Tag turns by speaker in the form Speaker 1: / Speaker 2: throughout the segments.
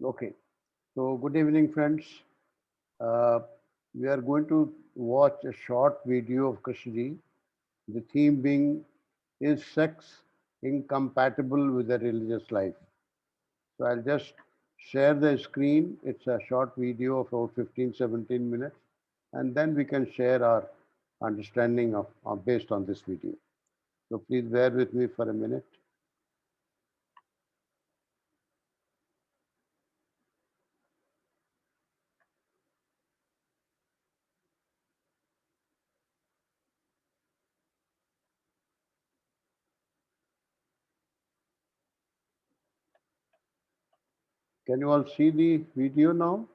Speaker 1: Okay, so good evening, friends. We are going to watch a short video of Krishnaji. The theme being, is sex incompatible with a religious life? So I'll just share the screen. It's a short video of about 15-17 minutes, and then we can share our understanding of based on this video. So please bear with me for a minute. Can you all see the video now?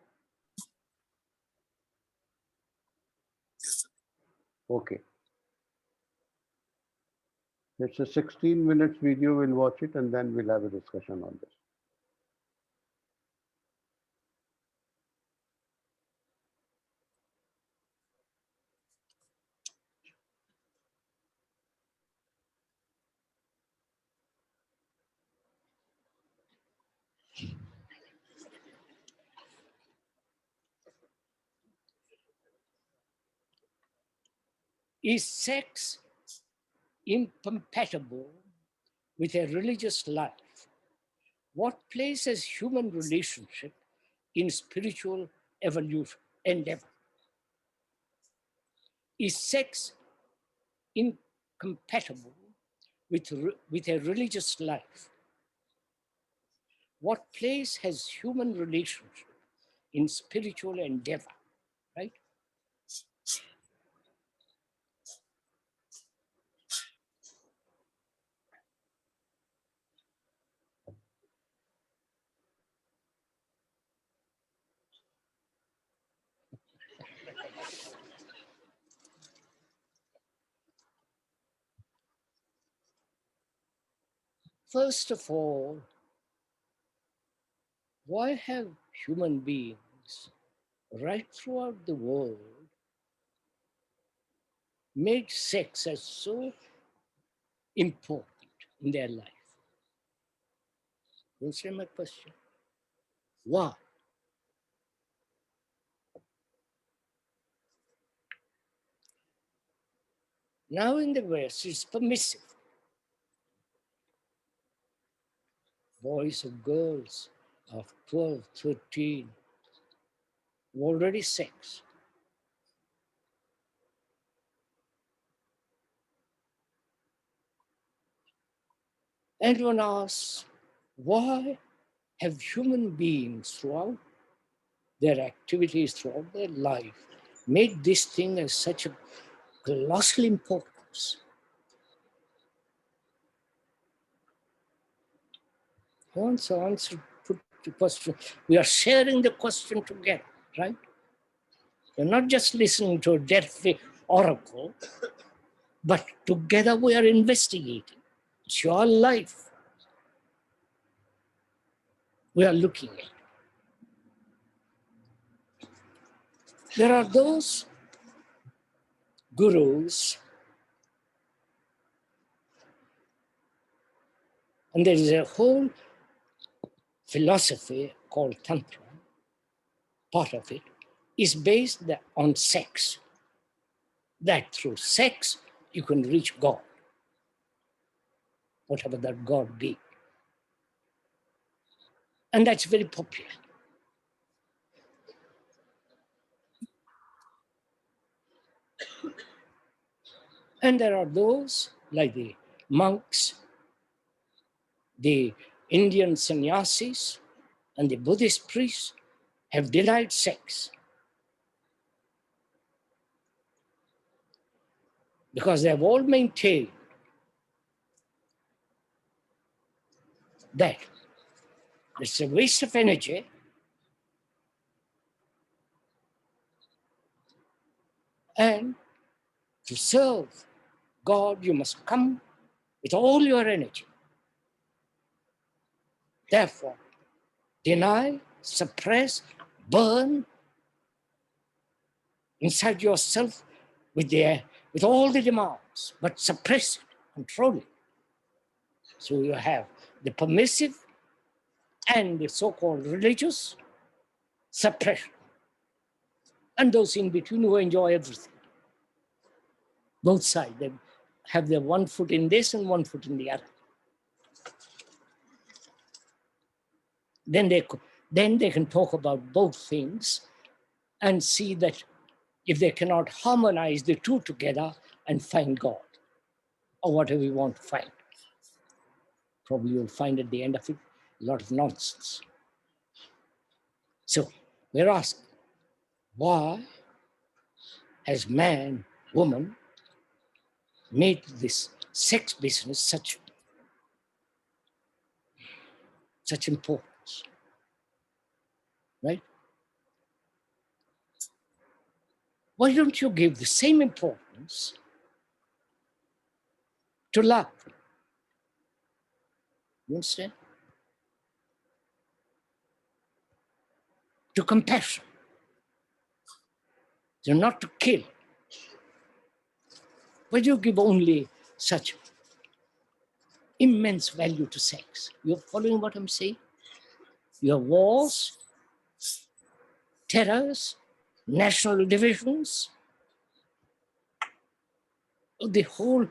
Speaker 1: Okay. It's a 16 minutes video. We'll watch it and then we'll have a discussion on this.
Speaker 2: Is sex incompatible with a religious life? What place has human relationship in spiritual evolution endeavor? Is sex incompatible with a religious life? What place has human relationship in spiritual endeavor, right? First of all, why have human beings right throughout the world made sex as so important in their life? You understand my question? Why? Now in the West, it's permissive. Boys or girls of 12, 13, already sex. And one asks, why have human beings throughout their activities, throughout their life, made this thing as such a colossal importance? Who wants to answer, put the question? We are sharing the question together, right? We're not just listening to a Delphi oracle, but together we are investigating. It's your life we are looking at. There are those gurus, and there is a whole philosophy called Tantra. Part of it is based on sex, that through sex you can reach God, whatever that God be. And that's very popular. And there are those, like the monks, the Indian sannyasis, and the Buddhist priests, have denied sex because they have all maintained that it's a waste of energy and to serve God, you must come with all your energy. Therefore, deny, suppress, burn inside yourself with all the demands, but suppress it, control it. So you have the permissive and the so-called religious suppression, and those in between who enjoy everything. Both sides, they have their one foot in this and one foot in the other. Then they can talk about both things and see that if they cannot harmonize the two together and find God, or whatever you want to find. Probably you'll find at the end of it a lot of nonsense. So we're asked, why has man, woman, made this sex business such importance, right? Why don't you give the same importance to love? You understand? To compassion. To not to kill. Why do you give only such immense value to sex? You're following what I'm saying? You have wars, terrors, national divisions, the whole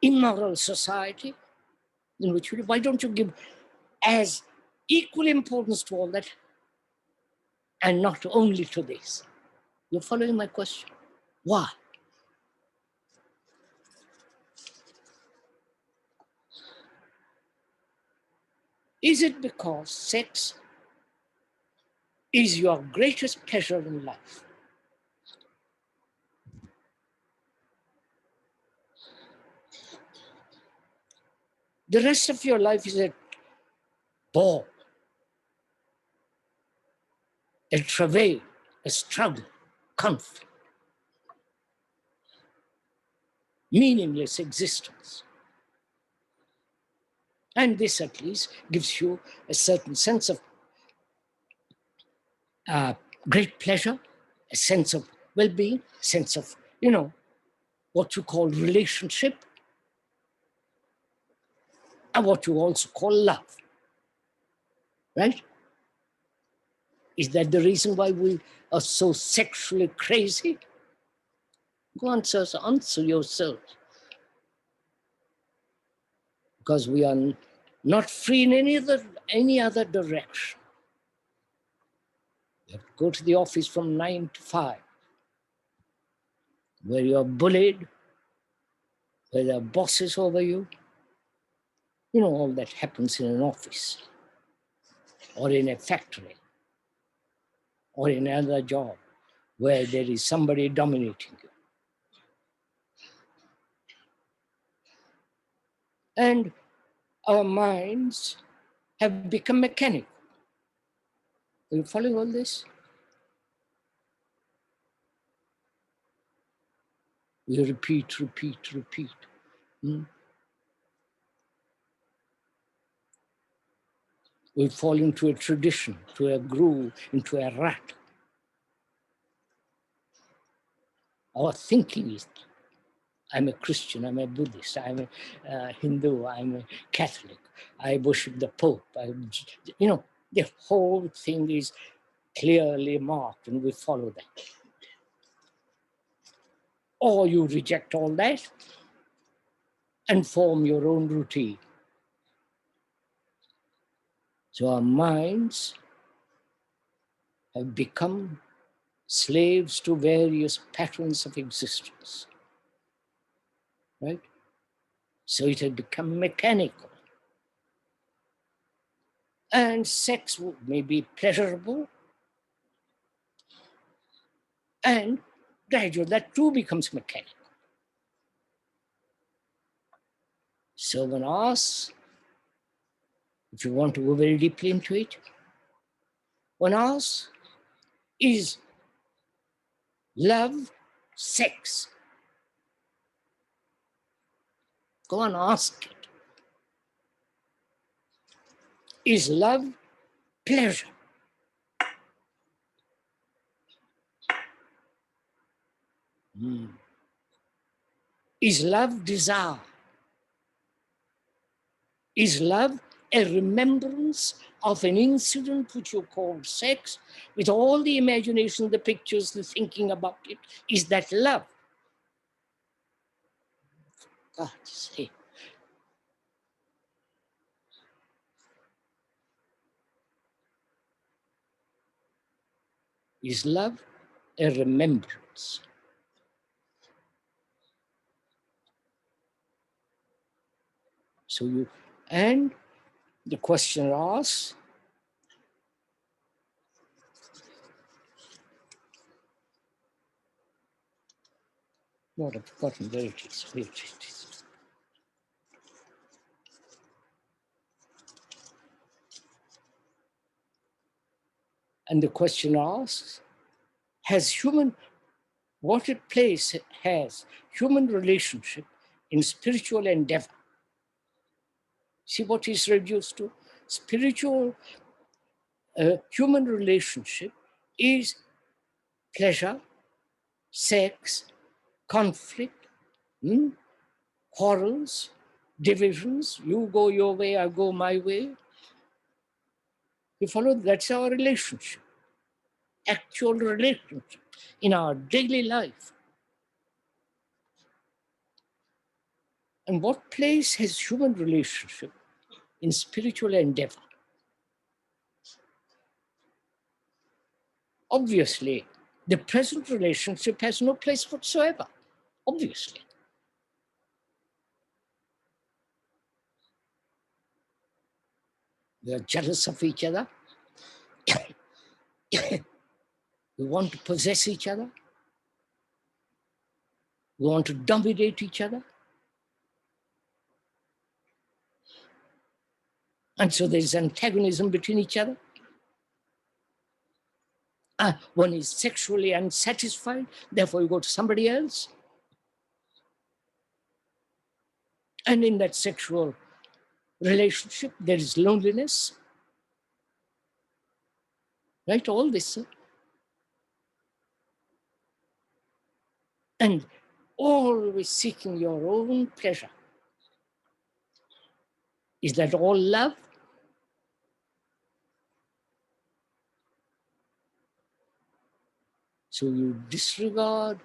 Speaker 2: immoral society in which why don't you give as equal importance to all that and not only to this? You're following my question? Why? Is it because sex is your greatest pleasure in life? The rest of your life is a bore, a travail, a struggle, conflict, meaningless existence. And this at least gives you a certain sense of great pleasure, a sense of well-being, sense of, what you call relationship, and what you also call love, right? Is that the reason why we are so sexually crazy? Go on, sir, answer yourself. Because we are not free in any other direction. You have to go to the office from 9 to 5, where you are bullied, where there are bosses over you. You know, all that happens in an office, or in a factory, or in another job, where there is somebody dominating you. And our minds have become mechanical. Are you following all this? We repeat. We fall into a tradition, to a groove, into a rut. Our thinking is, I'm a Christian, I'm a Buddhist, I'm a Hindu, I'm a Catholic, I worship the Pope. The whole thing is clearly marked and we follow that. Or you reject all that and form your own routine. So our minds have become slaves to various patterns of existence, right? So it has become mechanical. And sex may be pleasurable, and gradually that too becomes mechanical. So one asks, if you want to go very deeply into it, one asks, is love sex? Go and ask it. Is love pleasure? Is love desire? Is love a remembrance of an incident which you call sex, with all the imagination, the pictures, the thinking about it? Is that love? God's sake. Is love a remembrance? So you, and the question asks, not I've forgotten where it is, where it is. And the question asks, what place has human relationship in spiritual endeavor? See what is reduced to? Spiritual, human relationship is pleasure, sex, conflict, quarrels, divisions. You go your way, I go my way. You follow? That's our relationship, actual relationship in our daily life. And what place has human relationship in spiritual endeavor? Obviously, the present relationship has no place whatsoever, obviously. We are jealous of each other. We want to possess each other. We want to dominate each other. And so there's antagonism between each other. One is sexually unsatisfied, therefore you go to somebody else. And in that sexual relationship, there is loneliness. Right, all this. And always seeking your own pleasure. Is that all love? So you disregard,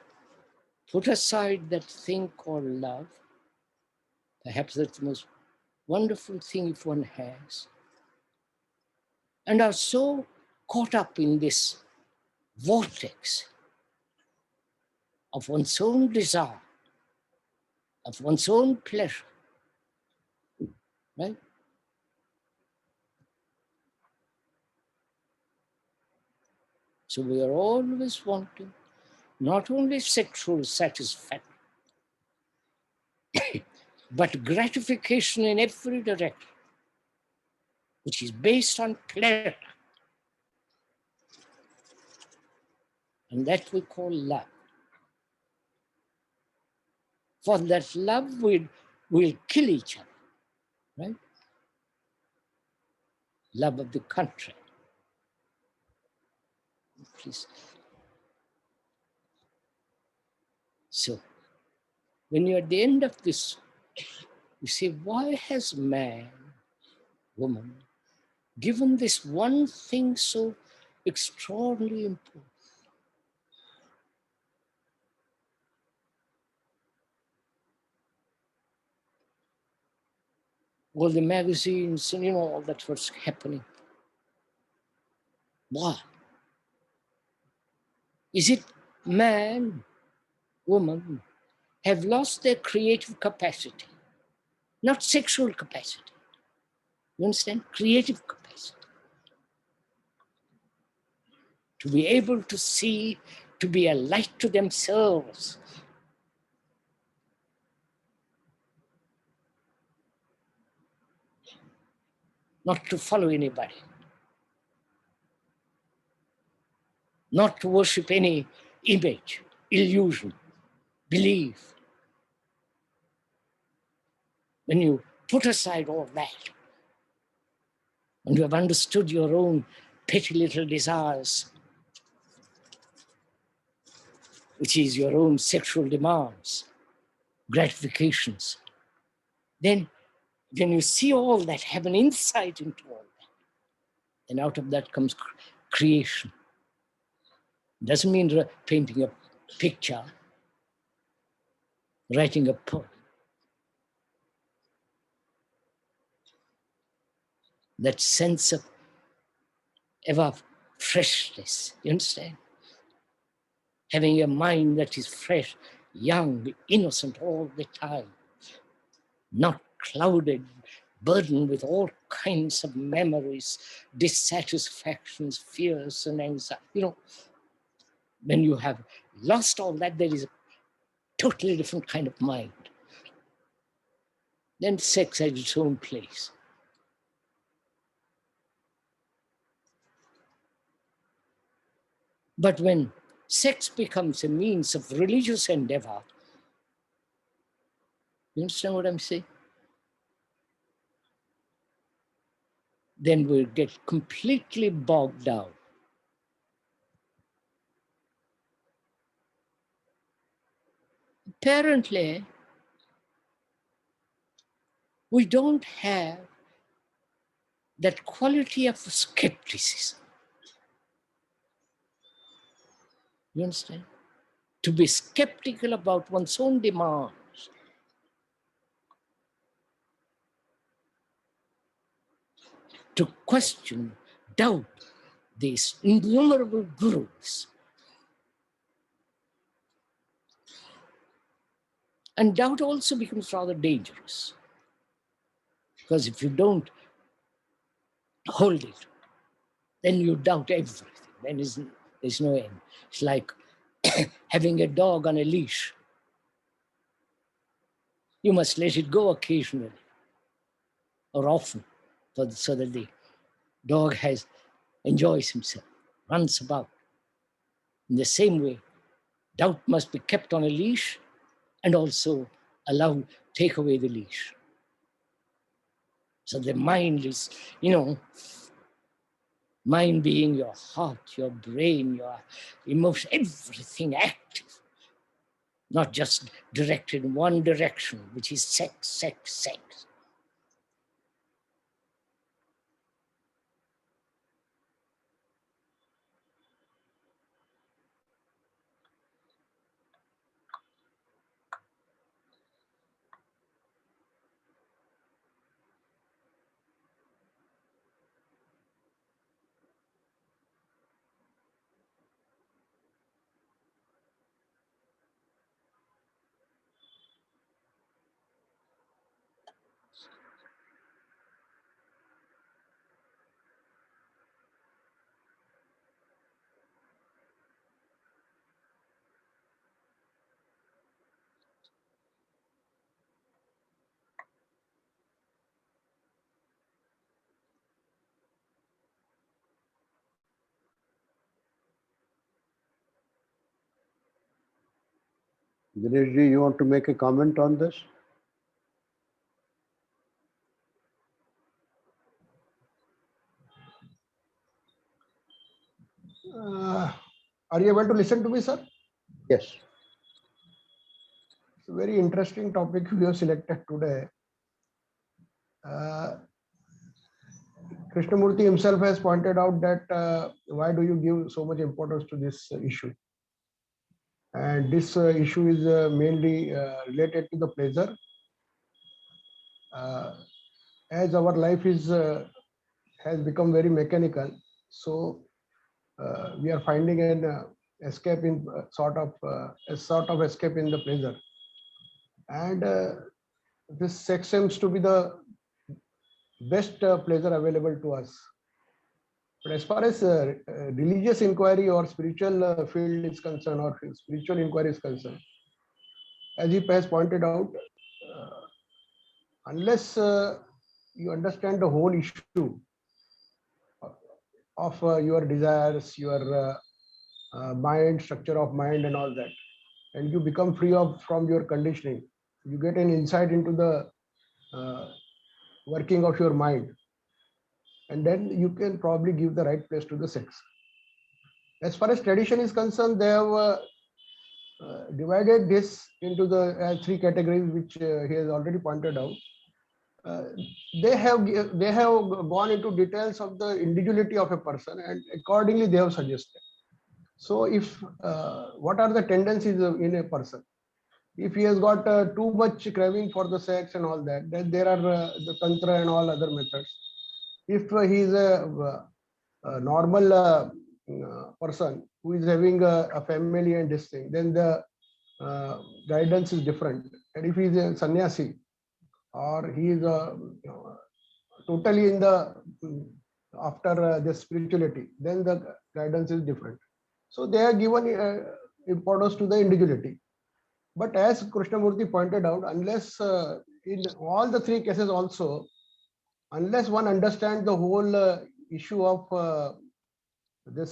Speaker 2: put aside that thing called love. Perhaps that's the most wonderful thing if one has. And are so caught up in this vortex of one's own desire, of one's own pleasure, right? So we are always wanting not only sexual satisfaction, but gratification in every direction, which is based on pleasure. And that we call love. For that love will kill each other, right? Love of the country. Please. So, when you're at the end of this, you say, why has man, woman, given this one thing so extraordinarily important? All the magazines and all that's what's happening. Why? Is it man, woman, have lost their creative capacity? Not sexual capacity. You understand? Creative capacity. To be able to see, to be a light to themselves. Not to follow anybody. Not to worship any image, illusion, belief. When you put aside all that, and you have understood your own petty little desires, which is your own sexual demands, gratifications, then when you see all that, have an insight into all that, and out of that comes creation. Doesn't mean painting a picture, writing a poem. That sense of ever freshness, you understand? Having a mind that is fresh, young, innocent all the time, not clouded, burdened with all kinds of memories, dissatisfactions, fears, and anxiety. You know, when you have lost all that, there is a totally different kind of mind. Then sex has its own place. But when sex becomes a means of religious endeavor, you understand what I'm saying? Then we'll get completely bogged down. Apparently, we don't have that quality of skepticism. You understand? To be skeptical about one's own demands. To question, doubt these innumerable gurus. And doubt also becomes rather dangerous. Because if you don't hold it, then you doubt everything. Then there's no end. It's like having a dog on a leash. You must let it go occasionally or often so that the dog enjoys himself, runs about. In the same way, doubt must be kept on a leash and also take away the leash. So the mind is, mind being your heart, your brain, your emotion, everything active, not just directed in one direction, which is sex, sex, sex.
Speaker 1: Dinesh ji, you want to make a comment on this?
Speaker 3: Are you able to listen to me, sir?
Speaker 1: Yes.
Speaker 3: It's a very interesting topic we have selected today. Krishnamurti himself has pointed out that why do you give so much importance to this issue? And this issue is mainly related to the pleasure. As our life has become very mechanical, so we are finding an escape in a sort of escape in the pleasure, and this sex seems to be the best pleasure available to us. But as far as religious inquiry or spiritual field is concerned, or spiritual inquiry is concerned, as he has pointed out, unless you understand the whole issue of your desires, your mind, structure of mind and all that, and you become free from your conditioning, you get an insight into the working of your mind, and then you can probably give the right place to the sex. As far as tradition is concerned, they have divided this into the three categories, which he has already pointed out. uh, they have gone into details of the individuality of a person, and accordingly they have suggested. So if what are the tendencies in a person? If he has got too much craving for the sex and all that, then there are the tantra and all other methods. If he is a normal person who is having a family and this thing, then the guidance is different. And if he is a sannyasi, or he is totally in the after the spirituality, then the guidance is different. So they are given importance to the individuality. But as Krishnamurti pointed out, unless in all the three cases also, unless one understands the whole issue of the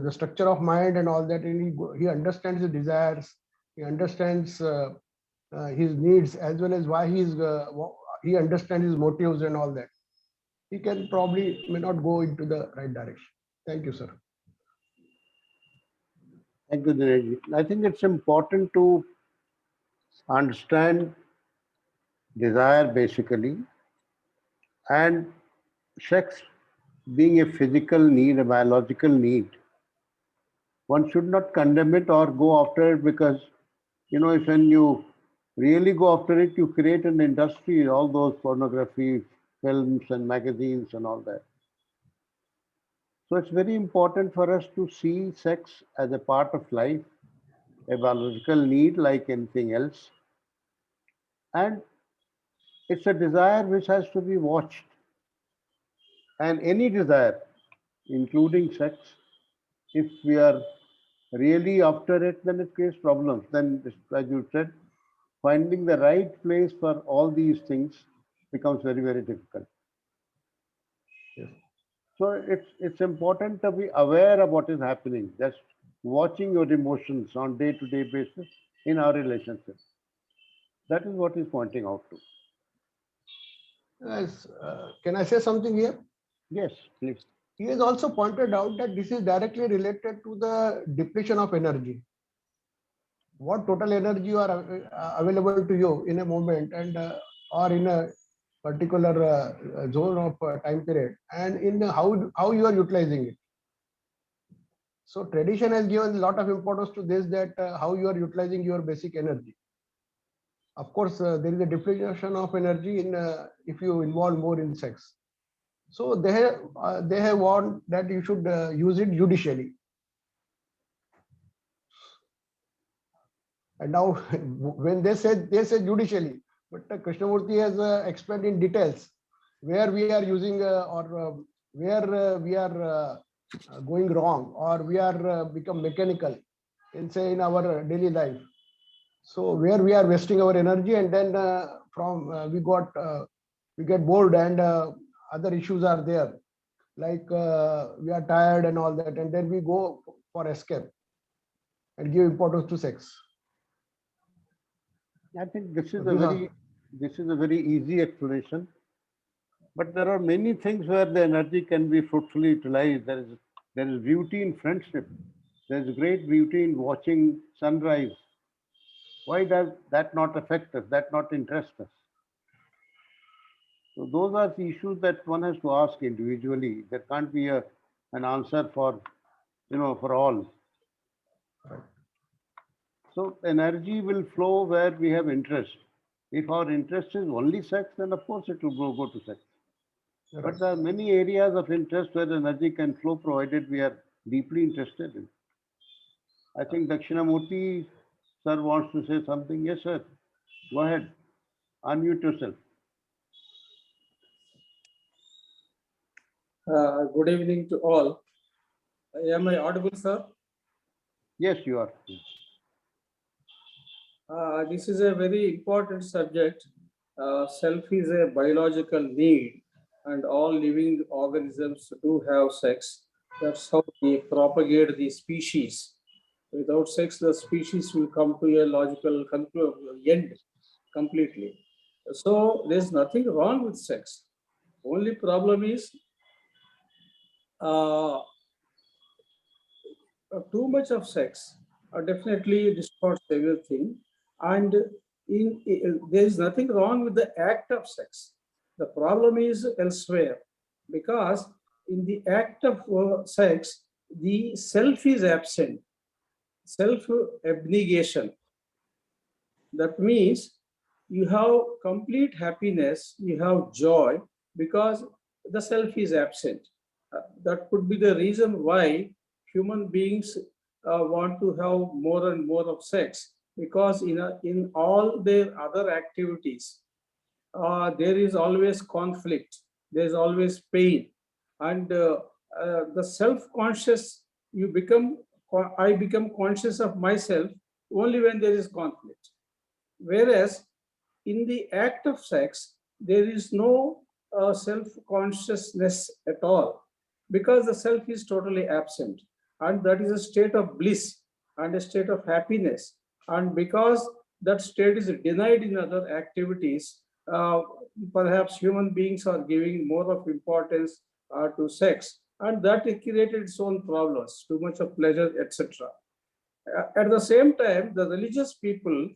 Speaker 3: structure of mind and all that, and he understands the desires, he understands his needs, as well as why he understands his motives and all that, he can probably may not go into the right direction. Thank you, sir.
Speaker 1: Thank you, Dinesh. I think it's important to understand desire basically, and sex being a physical need, a biological need. One should not condemn it or go after it, because if when you really go after it, you create an industry, all those pornography films and magazines and all that. So it's very important for us to see sex as a part of life, a biological need like anything else. And it's a desire which has to be watched. And any desire, including sex, if we are really after it, then it creates problems. Then, as you said, finding the right place for all these things becomes very, very difficult.
Speaker 3: Yes.
Speaker 1: So it's important to be aware of what is happening, just watching your emotions on day-to-day basis in our relationship. That is what he's pointing out to.
Speaker 3: Yes, can I say something here?
Speaker 1: Yes, please.
Speaker 3: He has also pointed out that this is directly related to the depletion of energy. What total energy are available to you in a moment, and or in a particular zone of time period, and in how you are utilizing it. So tradition has given a lot of importance to this, that how you are utilizing your basic energy. Of course, there is a depletion of energy in if you involve more in sex. So they have warned that you should use it judicially. And now, when they say judicially, but Krishnamurti has explained in details where we are using or where we are going wrong, or we are become mechanical in, say, in our daily life. So where we are wasting our energy, and then we get bored, and other issues are there, like we are tired and all that, and then we go for escape and give importance to sex.
Speaker 1: I think this is a very easy explanation. But there are many things where the energy can be fruitfully utilized. There is beauty in friendship. There is great beauty in watching sunrise. Why does that not affect us? That not interest us? So those are the issues that one has to ask individually. There can't be an answer for all. So energy will flow where we have interest. If our interest is only sex, then of course it will go to sex. But there are many areas of interest where energy can flow, provided we are deeply interested in. I think Dakshina Murthy sir wants to say something. Yes, sir. Go ahead. Unmute yourself.
Speaker 4: Good evening to all. Am I audible, sir?
Speaker 1: Yes, you are.
Speaker 4: This is a very important subject. Self is a biological need, and all living organisms do have sex. That's how we propagate the species. Without sex, the species will come to a logical end completely. So there's nothing wrong with sex. Only problem is too much of sex definitely distorts everything, and there is nothing wrong with the act of sex. The problem is elsewhere, because in the act of sex, the self is absent, self-abnegation. That means you have complete happiness, you have joy, because the self is absent. That could be the reason why human beings want to have more and more of sex, because in all their other activities, there is always conflict, there is always pain, and the self-conscious, I become conscious of myself only when there is conflict. Whereas in the act of sex, there is no self-consciousness at all, because the self is totally absent. And that is a state of bliss and a state of happiness. And because that state is denied in other activities, perhaps human beings are giving more of importance to sex. And that created its own problems, too much of pleasure, etc. At the same time, the religious people,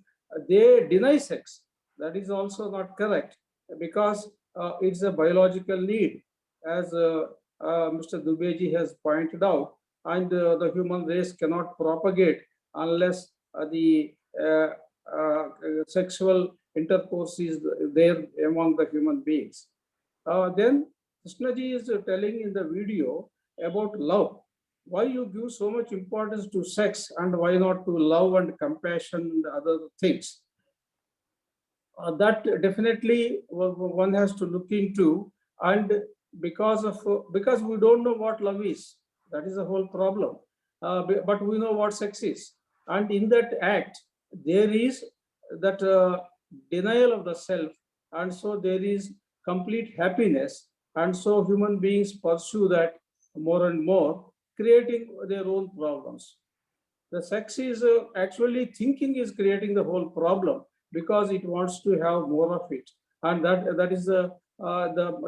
Speaker 4: they deny sex. That is also not correct, because it's a biological need, as Mr. Dubey has pointed out, and the human race cannot propagate unless the sexual intercourse is there among the human beings. Then Krishnaji is telling in the video about love. Why you give so much importance to sex, and why not to love and compassion and other things? That definitely one has to look into, and because we don't know what love is, that is the whole problem. But we know what sex is, and in that act there is that denial of the self, and so there is complete happiness, and so human beings pursue that more and more, creating their own problems. The sex is actually thinking is creating the whole problem, because it wants to have more of it, and that is the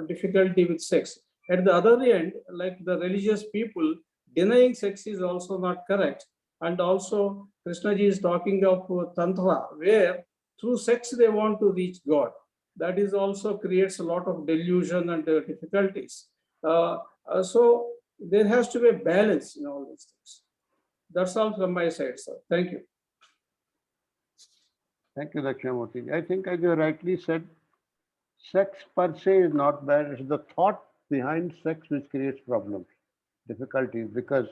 Speaker 4: difficulty with sex. At the other end, like the religious people, denying sex is also not correct. And also Krishnaji is talking of tantra, where through sex they want to reach God. That is also creates a lot of delusion and difficulties. So there has to be a balance in all these things. That's all from my side, sir. Thank you.
Speaker 1: Thank you, Dakshina Murthy. I think, as you rightly said, sex per se is not bad. It's the thought behind sex which creates problems, difficulties. Because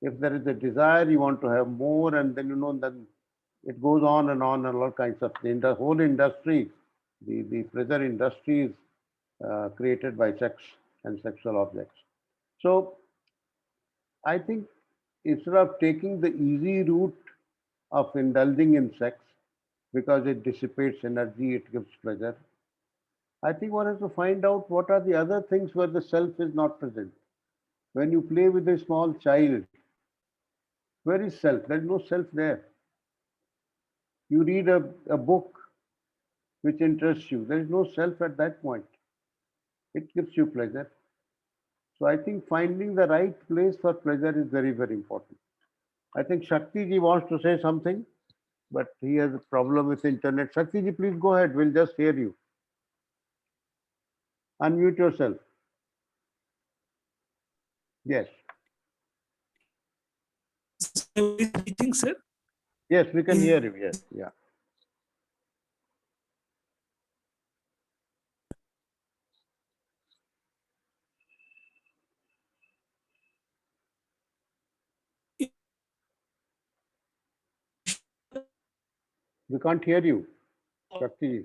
Speaker 1: if there is a desire, you want to have more, and then then it goes on, and all kinds of things. The whole industry, the pleasure industry is created by sex and sexual objects. So I think instead of taking the easy route of indulging in sex because it dissipates energy, it gives pleasure, I think one has to find out what are the other things where the self is not present. When you play with a small child, where is self? There is no self there. You read a book which interests you, there is no self at that point. It gives you pleasure. So I think finding the right place for pleasure is very, very important. I think Shakti ji wants to say something, but he has a problem with internet. Shakti ji, please go ahead. We'll just hear you. Unmute yourself. Yes.
Speaker 5: Reaching, sir?
Speaker 1: Yes, we can hear you. Yes. Yeah. We can't hear you, Shakti ji.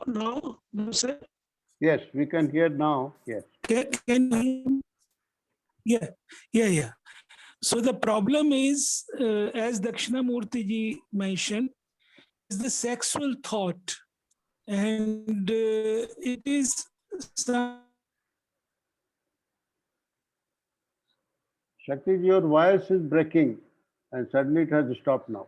Speaker 5: No, sir.
Speaker 1: Yes, we can hear now. Yes.
Speaker 5: Can you? Yeah. So the problem is, as Dakshina Murthy ji mentioned, is the sexual thought, and it is some.
Speaker 1: Shakti ji, your voice is breaking, and suddenly it has stopped now.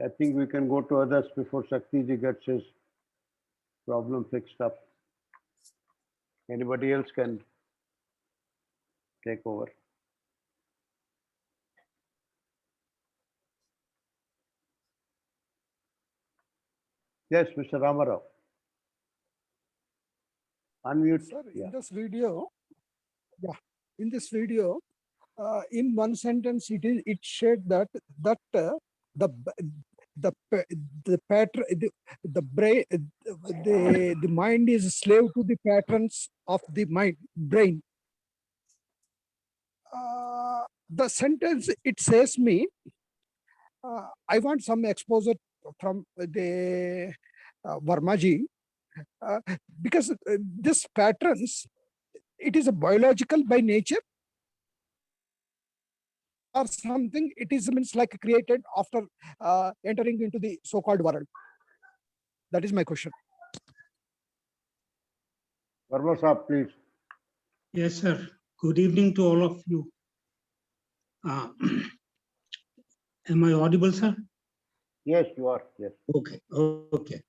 Speaker 1: I think we can go to others before Shakti ji gets his problem fixed up. Anybody else can take over. Yes, Mr. Rama Rao. Unmute.
Speaker 6: Sir,
Speaker 1: Yeah.
Speaker 6: in this video, in one sentence, it said that the pattern, the brain, the mind is slave to the patterns of the brain. The sentence, it says me, I want some exposure from the Vermaji, because this patterns, it is a biological by nature, or something it is means like created after entering into the so-called world. That is my question.
Speaker 1: Verma Saab, please.
Speaker 7: Yes, sir. Good evening to all of you. Am I audible, sir?
Speaker 1: Yes, you are. Yes.
Speaker 7: Okay. Okay.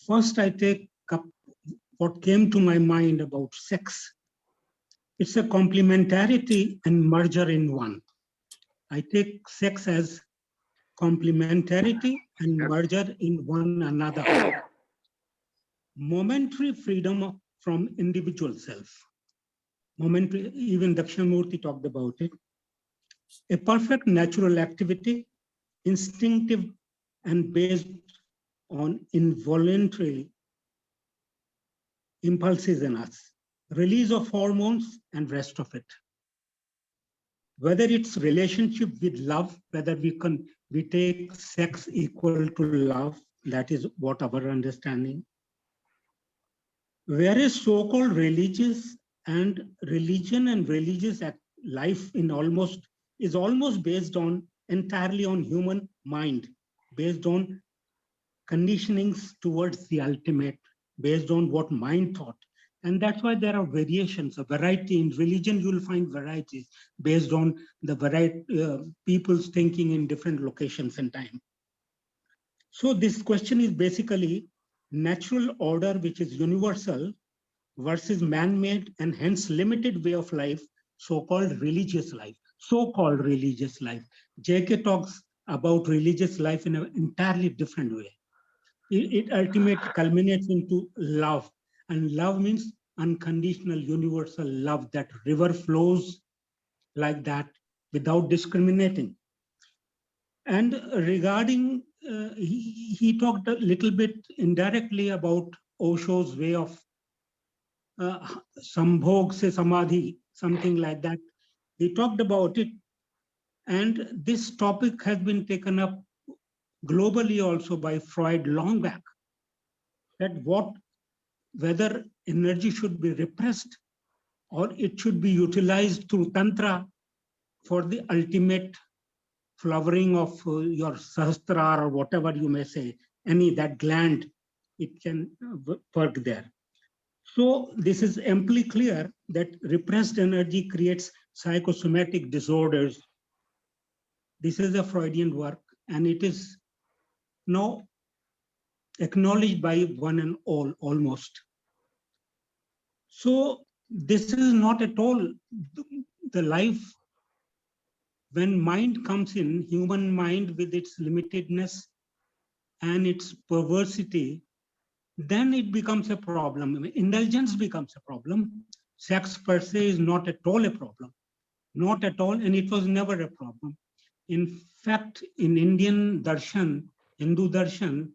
Speaker 7: First, I take up what came to my mind about sex. It's a complementarity and merger in one. I take sex as complementarity and merger in one another. Momentary freedom from individual self. Momentary, even Dakshina Murthy talked about it. A perfect natural activity, instinctive and based on involuntary impulses in us, release of hormones and rest of it. Whether it's relationship with love, whether we take sex equal to love, that is what our understanding. Whereas so-called religious and religion and religious life in is almost based on entirely on human mind, based on conditionings towards the ultimate, based on what mind thought. And that's why there are variations, a variety. In religion, you'll find varieties based on the variety people's thinking in different locations and time. So this question is basically natural order, which is universal, versus man-made and hence limited way of life, so-called religious life. So-called religious life. JK talks about religious life in an entirely different way. It ultimately culminates into love. And love means unconditional, universal love. That river flows like that without discriminating. And regarding, he talked a little bit indirectly about Osho's way of Sambhog se Samadhi, something like that. He talked about it. And this topic has been taken up globally also by Freud long back. That whether energy should be repressed or it should be utilized through Tantra for the ultimate flowering of your sahasrara or whatever you may say, that gland, it can work there. So this is amply clear that repressed energy creates psychosomatic disorders. This is a Freudian work, and it is now acknowledged by one and all, almost. So this is not at all the life. When mind comes in, human mind with its limitedness and its perversity, then it becomes a problem. Indulgence becomes a problem. Sex per se is not at all a problem. Not at all, and it was never a problem. In fact, in Indian darshan, Hindu darshan,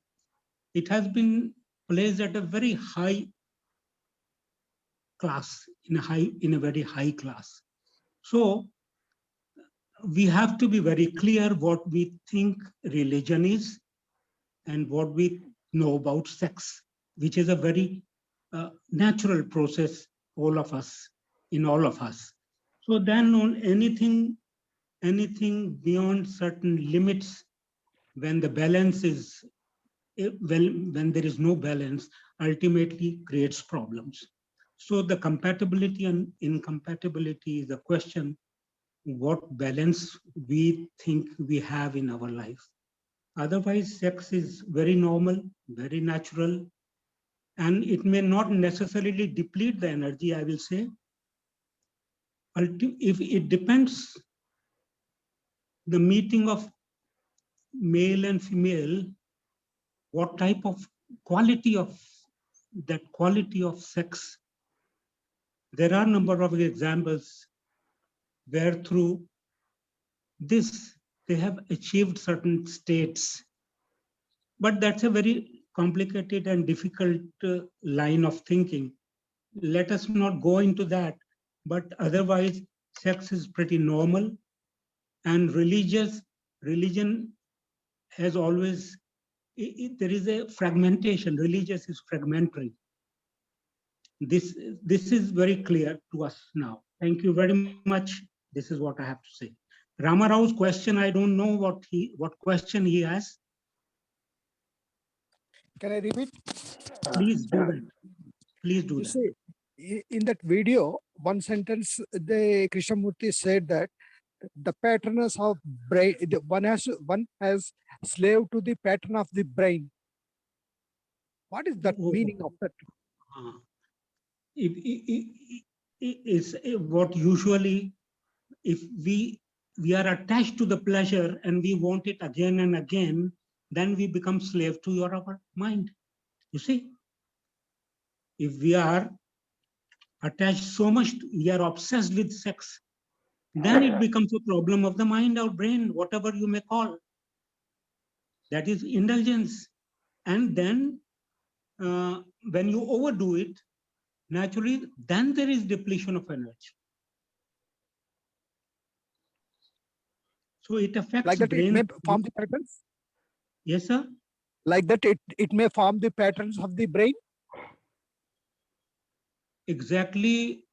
Speaker 7: it has been placed at a very high class, in a very high class. So we have to be very clear what we think religion is and what we know about sex, which is a very natural process, all of us. So then on anything beyond certain limits, when the balance is, when there is no balance, ultimately creates problems. So the compatibility and incompatibility is a question, what balance we think we have in our life. Otherwise, sex is very normal, very natural, and it may not necessarily deplete the energy, I will say. If it depends, the meeting of male and female, what type of quality of sex. There are a number of examples where through this they have achieved certain states, but that's a very complicated and difficult line of thinking. Let us not go into that, but otherwise sex is pretty normal, and religion has always, there is a fragmentation. Religious is fragmentary. This is very clear to us now. Thank you very much. This is what I have to say. Rama Rao's question, I don't know what question he has.
Speaker 6: Can I repeat?
Speaker 7: Please do that. Please do
Speaker 6: You
Speaker 7: that.
Speaker 6: see, in that video, one sentence, the Krishnamurti said that the patterns of brain, one has slave to the pattern of the brain. What is that meaning of that?
Speaker 7: It's what usually, if we are attached to the pleasure and we want it again and again, then we become slave to our mind. You see, if we are attached so much, we are obsessed with sex, then it becomes a problem of the mind or brain, whatever you may call. That is indulgence. And then when you overdo it, naturally, then there is depletion of energy. So it affects
Speaker 6: like that
Speaker 7: brain.
Speaker 6: it may form the patterns?
Speaker 7: Yes, sir.
Speaker 6: Like that it may form the patterns of the brain?
Speaker 7: Exactly.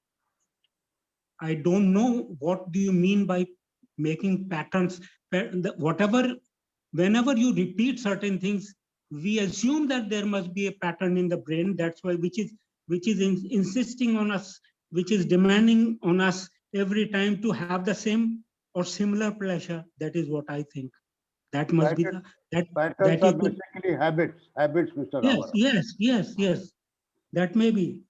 Speaker 7: I don't know what do you mean by making patterns. Whatever, whenever you repeat certain things, we assume that there must be a pattern in the brain. That's why, which is insisting on us, which is demanding on us every time to have the same or similar pleasure. That is what I think. That must be
Speaker 1: patterns are basically habits, Mr. Rama Rao.
Speaker 7: Yes. That may be.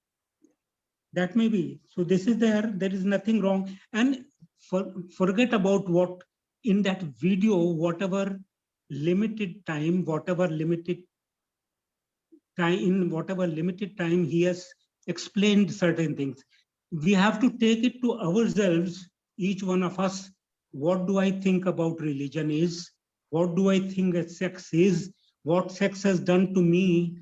Speaker 7: That may be. So this is there is nothing wrong. And forget about what in that video, whatever limited time he has explained certain things. We have to take it to ourselves, each one of us. What do I think about religion is? What do I think that sex is? What sex has done to me?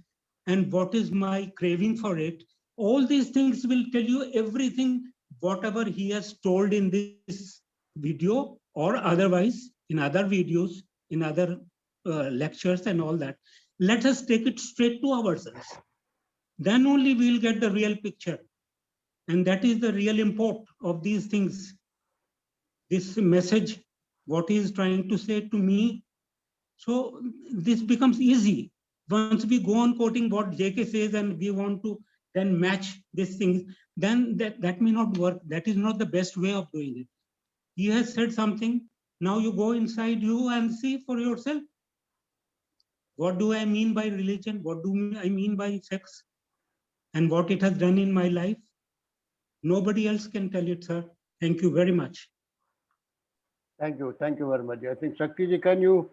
Speaker 7: And what is my craving for it? All these things will tell you everything, whatever he has told in this video or otherwise in other videos, in other lectures and all that. Let us take it straight to ourselves. Then only we'll get the real picture. And that is the real import of these things. This message, what he is trying to say to me. So this becomes easy. Once we go on quoting what JK says and we want to then match these things, then that may not work. That is not the best way of doing it. He has said something. Now you go inside you and see for yourself. What do I mean by religion? What do I mean by sex? And what it has done in my life? Nobody else can tell it, sir. Thank you very much.
Speaker 1: Thank you very much. I think Shakti ji, can you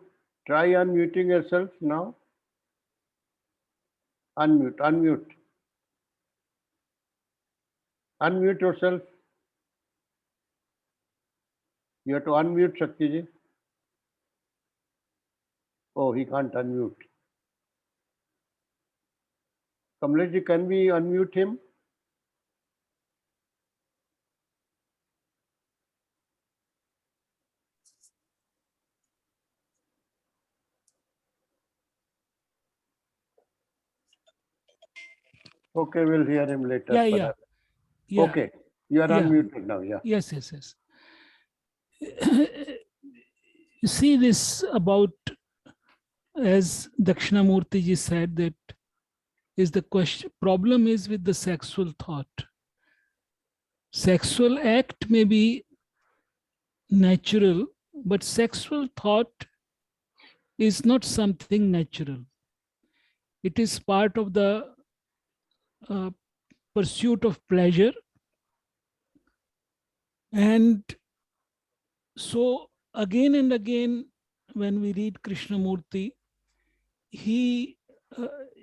Speaker 1: try unmuting yourself now? Unmute yourself. You have to unmute, Shakti ji. Oh, he can't unmute. Kamlesh ji, can we unmute him? Okay, we'll hear him later.
Speaker 5: Yeah.
Speaker 1: Okay, you are unmuted now. Yeah.
Speaker 5: Yes. You see this about, as Dakshina Murthy ji said, that is the question. Problem is with the sexual thought. Sexual act may be natural, but sexual thought is not something natural. It is part of the pursuit of pleasure. And so again and again, when we read Krishnamurti, he,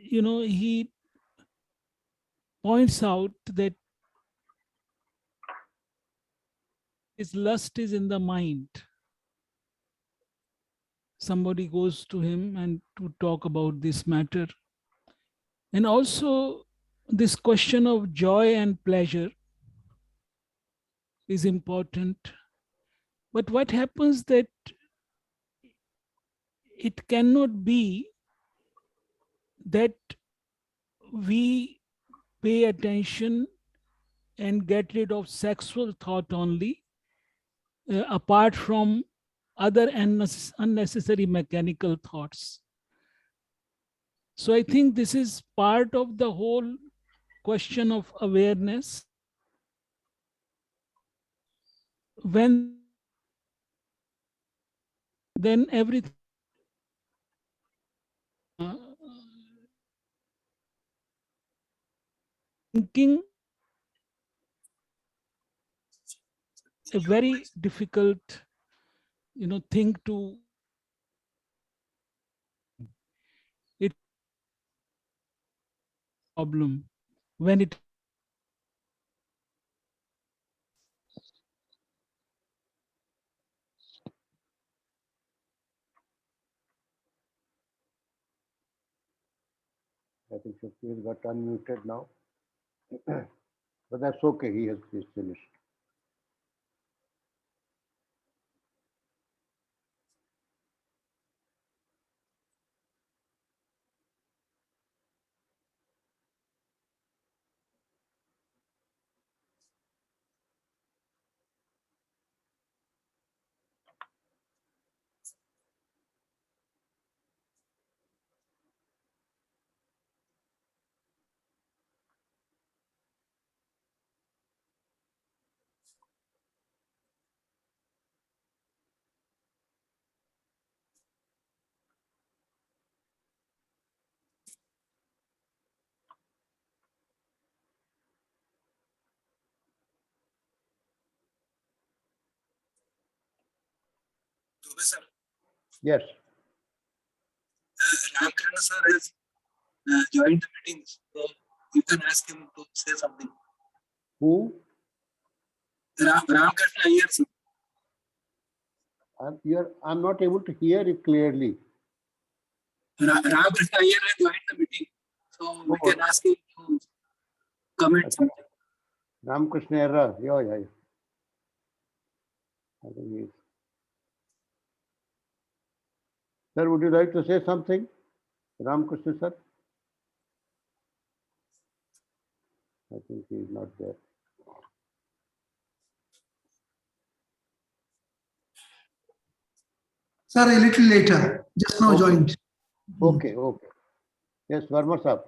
Speaker 5: he points out that his lust is in the mind. Somebody goes to him and to talk about this matter. And also this question of joy and pleasure is important. But what happens that it cannot be that we pay attention and get rid of sexual thought only, apart from other unnecessary mechanical thoughts. So I think this is part of the whole question of awareness. When then everything thinking a very difficult thing to it problem when it
Speaker 1: I think Shakti has got unmuted now. But that's okay, he's finished.
Speaker 8: Dubey sir,
Speaker 1: Yes.
Speaker 8: Ramkrishnayerra sir has joined the meeting, so you can ask him to say something.
Speaker 1: Who?
Speaker 8: Ramkrishnayerra sir.
Speaker 1: I'm not able to hear it clearly.
Speaker 8: Ramkrishnayerra has joined the meeting, so we can ask him to comment something.
Speaker 1: Ramkrishnayerra, yeah. I think he is. Sir, would you like to say something? Ramkrishna sir? I think he is not there.
Speaker 9: Sir, a little later, just now
Speaker 1: Okay.
Speaker 9: joined.
Speaker 1: Okay. Yes, Verma sir.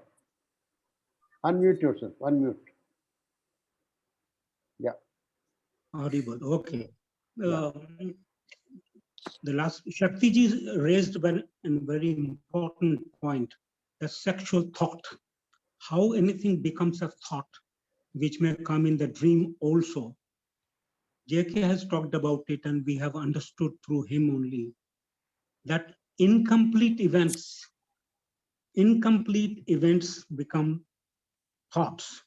Speaker 1: Unmute yourself, unmute. Yeah.
Speaker 7: Audible, okay.
Speaker 1: Yeah.
Speaker 7: The last, Shakti ji raised a very important point, the sexual thought, how anything becomes a thought, which may come in the dream also. JK has talked about it and we have understood through him only that incomplete events become thoughts.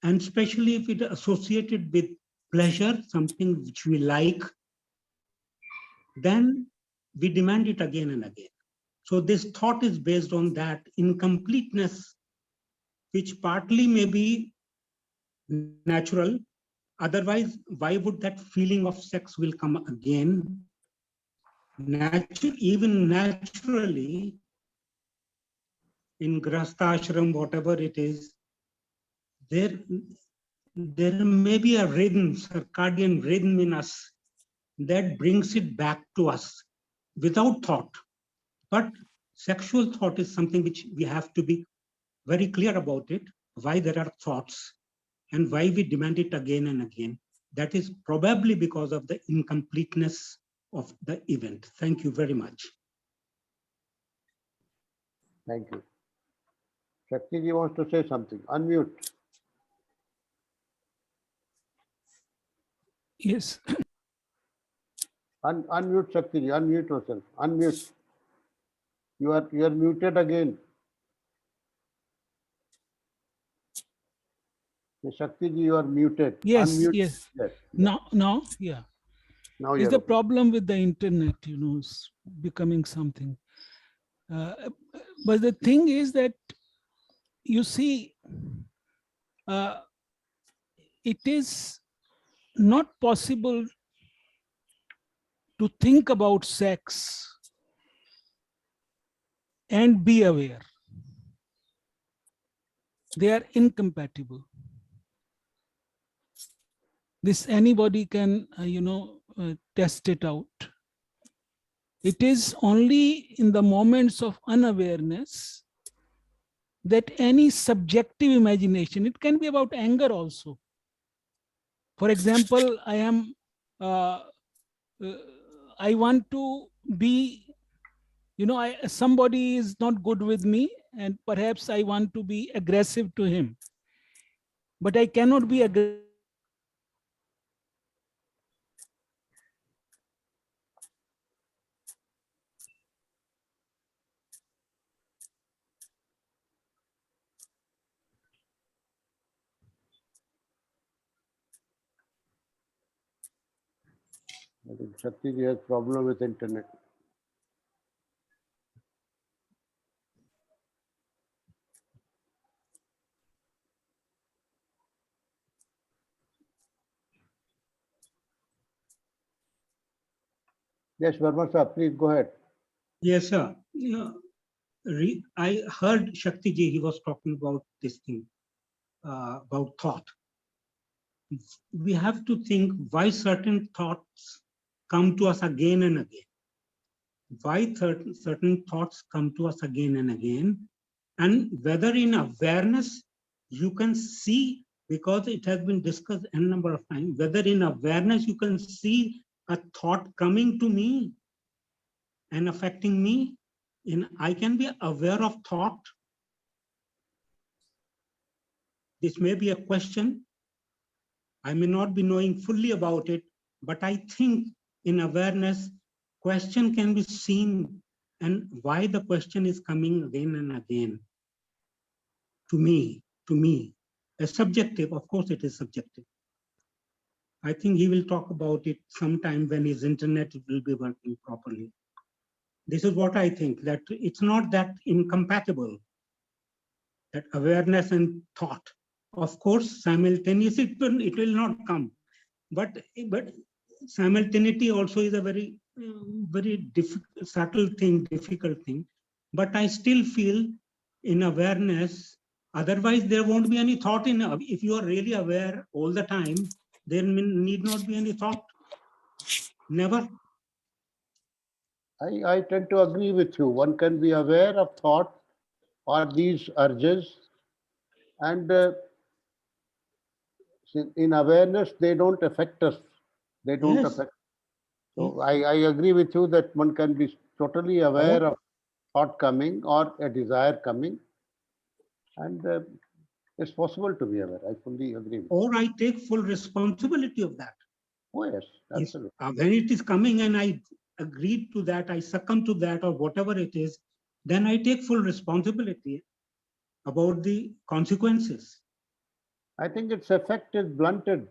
Speaker 7: And especially if it is associated with pleasure, something which we like, then we demand it again and again. So this thought is based on that incompleteness, which partly may be natural. Otherwise, why would that feeling of sex will come again? Even naturally, in Grastashram, whatever it is, there may be a rhythm, circadian rhythm in us that brings it back to us without thought. But sexual thought is something which we have to be very clear about it, why there are thoughts and why we demand it again and again. That is probably because of the incompleteness of the event. Thank you very much.
Speaker 1: Thank you. Shakti ji wants to say something. Unmute.
Speaker 5: Yes.
Speaker 1: Unmute Shakti ji. Unmute yourself. Unmute. You are muted again. Shakti ji, you are muted.
Speaker 5: Yes,
Speaker 1: Unmute.
Speaker 5: yes.
Speaker 1: Yes.
Speaker 5: Now, yeah.
Speaker 1: Now
Speaker 5: It's
Speaker 1: you're
Speaker 5: the
Speaker 1: okay.
Speaker 5: problem with the internet, is becoming something. But the thing is that, you see, it is not possible to think about sex and be aware. They are incompatible. This anybody can, test it out. It is only in the moments of unawareness that any subjective imagination, it can be about anger also. For example, I want to be, somebody is not good with me, and perhaps I want to be aggressive to him, but I cannot be aggressive.
Speaker 1: I think Shakti ji has problem with internet. Yes, Verma sir, please go ahead.
Speaker 7: Yes, sir. I heard Shakti ji, he was talking about this thing, about thought. We have to think why certain thoughts come to us again and again. Why certain thoughts come to us again and again, and whether in awareness you can see, because it has been discussed a number of times, whether in awareness you can see a thought coming to me and affecting me. I can be aware of thought. This may be a question. I may not be knowing fully about it, but I think in awareness, question can be seen, and why the question is coming again and again to me. As subjective, of course it is subjective. I think he will talk about it sometime when his internet will be working properly. This is what I think, that it's not that incompatible, that awareness and thought. Of course, simultaneously it will not come, but simultaneity also is a very subtle thing, difficult thing. But I still feel in awareness, otherwise there won't be any thought in. If you are really aware all the time, there need not be any thought. Never.
Speaker 1: I tend to agree with you. One can be aware of thought or these urges, and in awareness, they don't affect us. They don't
Speaker 7: Yes.
Speaker 1: affect. So I agree with you that one can be totally aware of thought coming or a desire coming, and it's possible to be aware. I fully agree with you.
Speaker 7: Or I take full responsibility of that.
Speaker 1: Oh yes, absolutely.
Speaker 7: When it is coming and I agreed to that, I succumb to that, or whatever it is, then I take full responsibility about the consequences.
Speaker 1: I think its effect is blunted.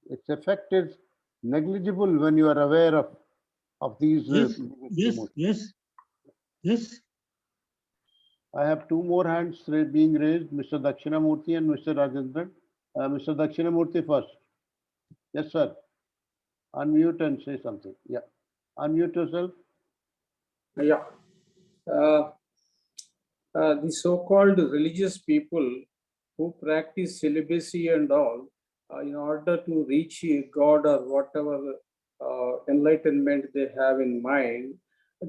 Speaker 1: Its effect is negligible when you are aware of these.
Speaker 7: Yes.
Speaker 1: I have two more hands being raised, Mr. Dakshina Murthy and Mr. Rajendran. Mr. Dakshina Murthy first. Yes, sir. Unmute and say something. Yeah. Unmute yourself.
Speaker 4: Yeah. The so-called religious people who practice celibacy and all, in order to reach God or whatever enlightenment they have in mind,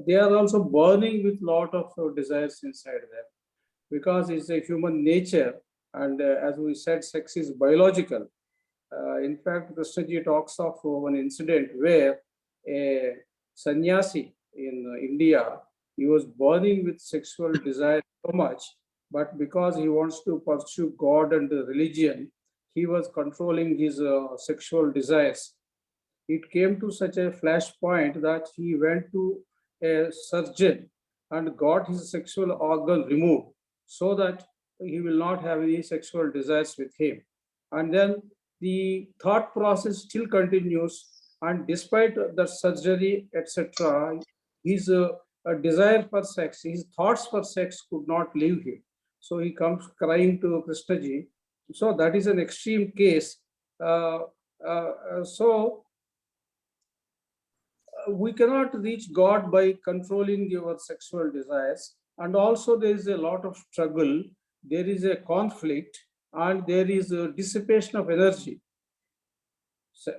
Speaker 4: they are also burning with lot of desires inside them, because it's a human nature, and as we said, sex is biological. In fact, Krishnaji talks of one incident where a sannyasi in India, he was burning with sexual desire so much but because he wants to pursue God and religion, he was controlling his sexual desires. It came to such a flashpoint that he went to a surgeon and got his sexual organ removed so that he will not have any sexual desires with him. And then the thought process still continues, and despite the surgery, etc., his desire for sex, his thoughts for sex could not leave him. So he comes crying to Krishnaji. So that is an extreme case. So we cannot reach God by controlling your sexual desires. And also there is a lot of struggle, there is a conflict, and there is a dissipation of energy. So,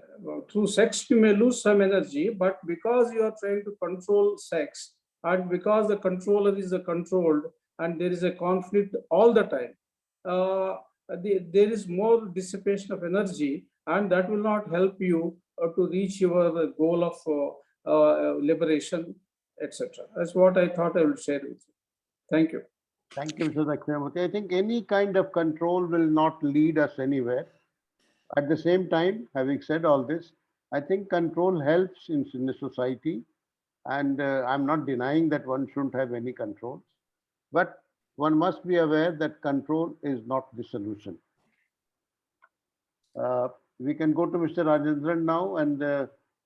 Speaker 4: through sex, you may lose some energy, but because you are trying to control sex, and because the controller is controlled, and there is a conflict all the time, there is more dissipation of energy, and that will not help you to reach your goal of liberation, etc. That's what I thought I would share with you. Thank you.
Speaker 1: Thank you, Mr. Dakshina Murthy. I think any kind of control will not lead us anywhere. At the same time, having said all this, I think control helps in the society, and I'm not denying that one shouldn't have any controls, but one must be aware that control is not the solution. We can go to Mr. Rajendran now, and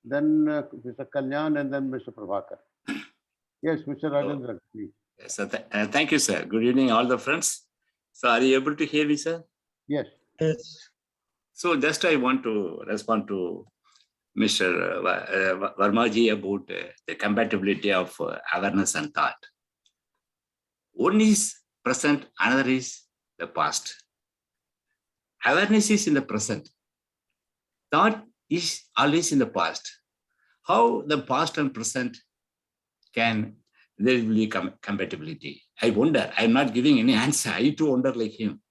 Speaker 1: then Mr. Kalyan, and then Mr. Prabhakar. Yes, Mr. Rajendran, please.
Speaker 10: So thank you, sir. Good evening, all the friends. So are you able to hear me, sir?
Speaker 1: Yes.
Speaker 7: Yes.
Speaker 10: So just I want to respond to Mr. Verma ji about the compatibility of awareness and thought. One is present, another is the past. Awareness is in the present. Thought is always in the past. How the past and present can there will be compatibility? I wonder. I'm not giving any answer. I too wonder like him.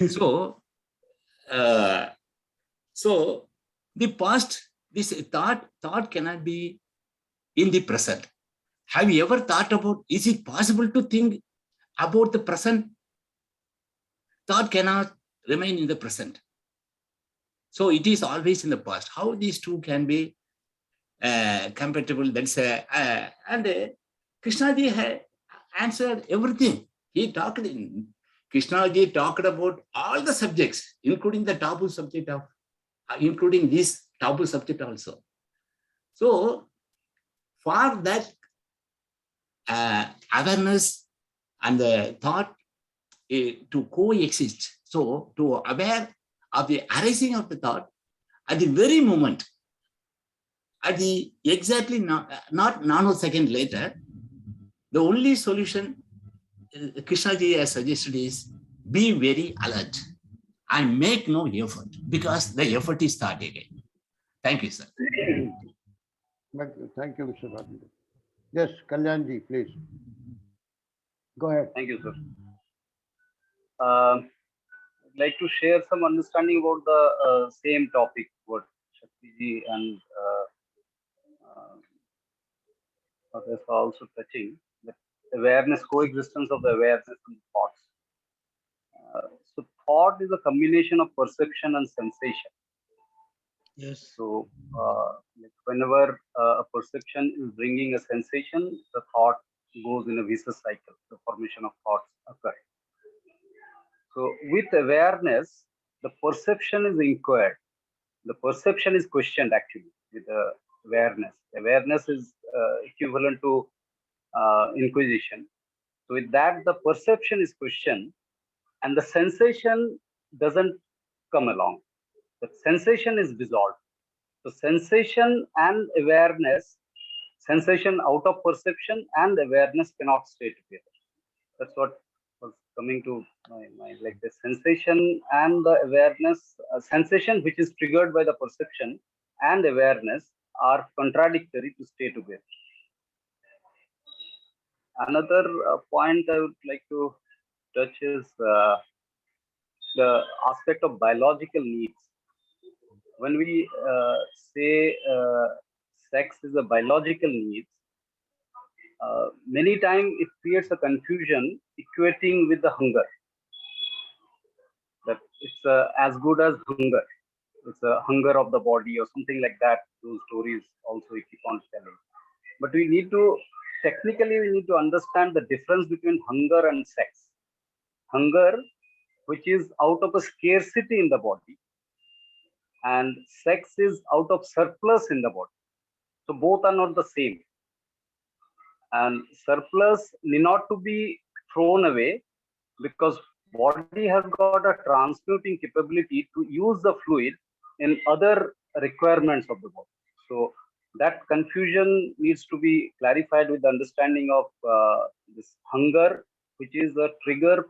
Speaker 10: So the past, this thought cannot be in the present. Have you ever thought about, is it possible to think about the present? Thought cannot remain in the present. So it is always in the past. How these two can be compatible? That's and Krishnaji had answered everything. He talked in Krishnaji talked about all the subjects, including the taboo subject of, including this taboo subject also. So for that awareness and the thought to coexist, so to aware of the arising of the thought at the very moment, at the exactly not nanosecond later, the only solution Krishnaji has suggested is be very alert and make no effort, because the effort is thought again. Thank you, sir.
Speaker 1: Thank you, Mr. Rajendran. Yes, Kalyanji, please. Go ahead.
Speaker 11: Thank you, sir. I'd like to share some understanding about the same topic, what Shakti and others are also touching, the awareness, coexistence of the awareness and thoughts. So thought is a combination of perception and sensation.
Speaker 7: Yes.
Speaker 11: So whenever a perception is bringing a sensation, the thought goes in a vicious cycle. The formation of thoughts occur. So with awareness, the perception is inquired. The perception is questioned actually with the awareness. Awareness is equivalent to inquisition. So with that, the perception is questioned and the sensation doesn't come along. The sensation is dissolved. So sensation and awareness, sensation out of perception and awareness cannot stay together. That's what was coming to my mind. Like the sensation and the awareness, sensation which is triggered by the perception and awareness are contradictory to stay together. Another point I would like to touch is the aspect of biological needs. When we say sex is a biological need, many times it creates a confusion equating with the hunger. That it's as good as hunger. It's a hunger of the body or something like that. Those stories also we keep on telling. But we need to, technically, we need to understand the difference between hunger and sex. Hunger, which is out of a scarcity in the body, and sex is out of surplus in the body. So both are not the same. And surplus need not to be thrown away, because body has got a transmuting capability to use the fluid in other requirements of the body. So that confusion needs to be clarified with the understanding of this hunger, which is a trigger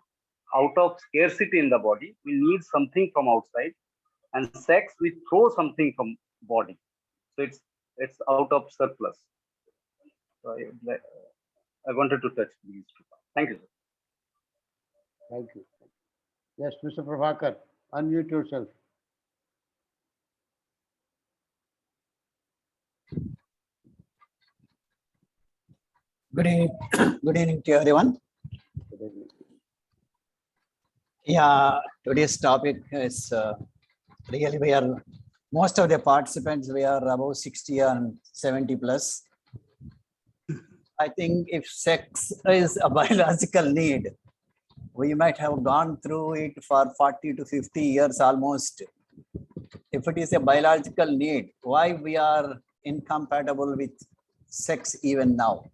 Speaker 11: out of scarcity in the body. We need something from outside, and sex, we throw something from body. So it's out of surplus. So I wanted to touch these two points. Thank you, sir.
Speaker 1: Thank you. Yes, Mr. Prabhakar, unmute yourself.
Speaker 12: Good evening. Good evening to everyone.
Speaker 1: Good evening.
Speaker 12: Yeah, today's topic is really we are, most of the participants, we are above 60 and 70 plus. I think if sex is a biological need, we might have gone through it for 40 to 50 years almost. If it is a biological need, why we are incompatible with sex even now?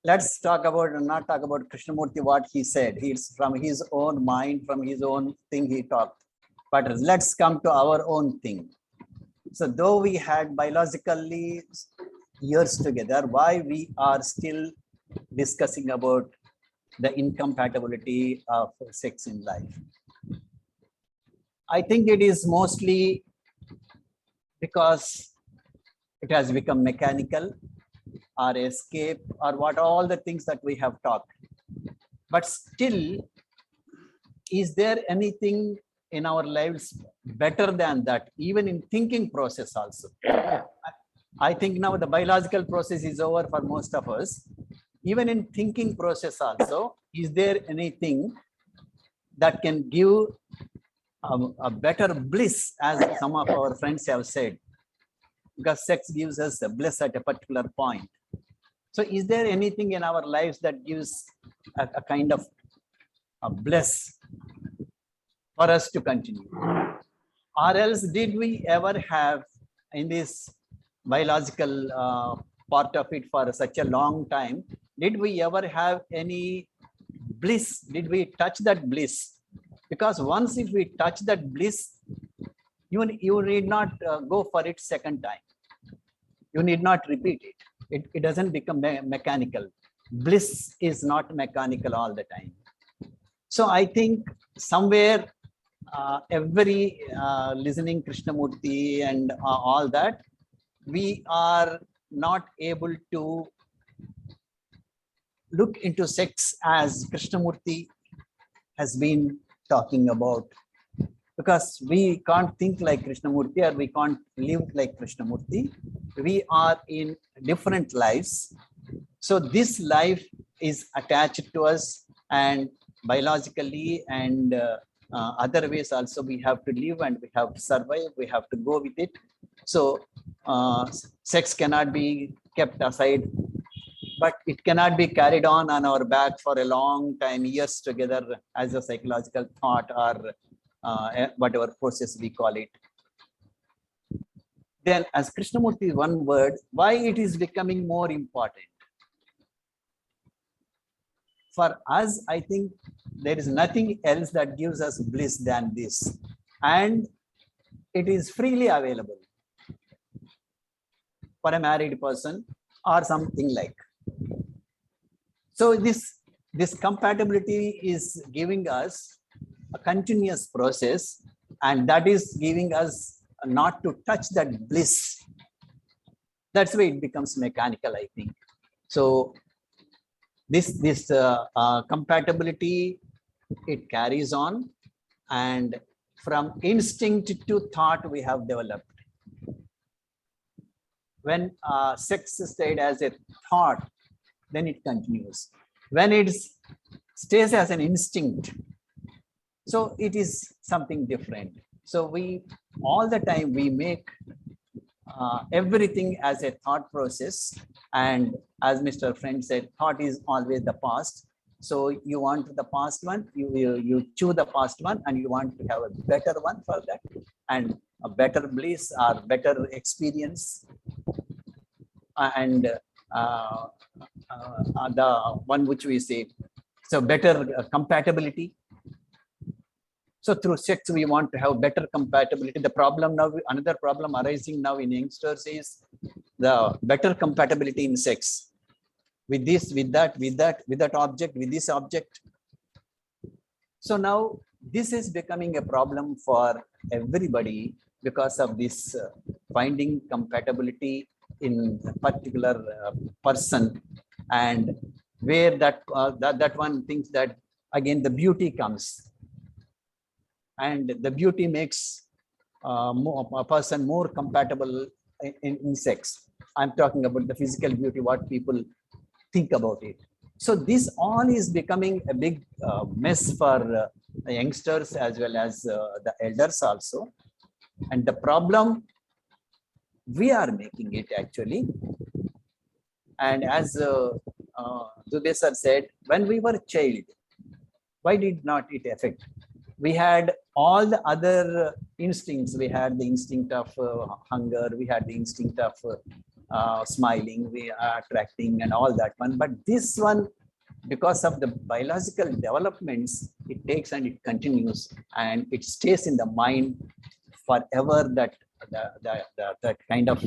Speaker 12: Let's talk about, not talk about Krishnamurthy, what he said. It's from his own mind, from his own thing he talked. But let's come to our own thing. So though we had biologically years together, why we are still discussing about the incompatibility of sex in life? I think it is mostly because it has become mechanical, or escape, or what all the things that we have talked. But still, is there anything in our lives better than that, even in thinking process also? I think now the biological process is over for most of us. Even in thinking process also, is there anything that can give a better bliss, as some of our friends have said? Because sex gives us a bliss at a particular point. So is there anything in our lives that gives a kind of a bliss for us to continue? Or else did we ever have in this biological part of it for such a long time, did we ever have any bliss? Did we touch that bliss? Because once if we touch that bliss, you need not go for it second time. You need not repeat it. It doesn't become mechanical. Bliss is not mechanical all the time. So I think somewhere every listening Krishnamurthy and all that, we are not able to look into sex as Krishnamurthy has been talking about. Because we can't think like Krishnamurthy, or we can't live like Krishnamurthy. We are in different lives. So this life is attached to us, and biologically and other ways also we have to live, and we have to survive, we have to go with it. So sex cannot be kept aside, but it cannot be carried on our back for a long time, years together, as a psychological thought, or whatever process we call it. Then as Krishnamurthy, one word, why it is becoming more important? For us, I think there is nothing else that gives us bliss than this. And it is freely available for a married person or something like. So this compatibility is giving us a continuous process, and that is giving us not to touch that bliss. That's why it becomes mechanical, I think. So this compatibility, it carries on, and from instinct to thought we have developed. When sex stayed as a thought, then it continues. When it stays as an instinct, so it is something different. So we, all the time we make everything as a thought process. And as Mr. Friend said, thought is always the past. So you want the past one, you choose the past one, and you want to have a better one for that, and a better bliss or better experience. And the one which we say, so better compatibility. So through sex, we want to have better compatibility. The problem now, another problem arising now in youngsters is the better compatibility in sex. With this, with that object, with this object. So now this is becoming a problem for everybody because of this finding compatibility in a particular person, and where that one thinks that again the beauty comes, and the beauty makes a person more compatible in sex. I'm talking about the physical beauty, what people think about it. So this all is becoming a big mess for the youngsters as well as the elders also. And the problem, we are making it actually. And as Dubey sir said, when we were child, why did not it affect? We had all the other instincts. We had the instinct of hunger. We had the instinct of smiling, we are attracting and all that one. But this one, because of the biological developments, it takes and it continues and it stays in the mind forever. That kind of,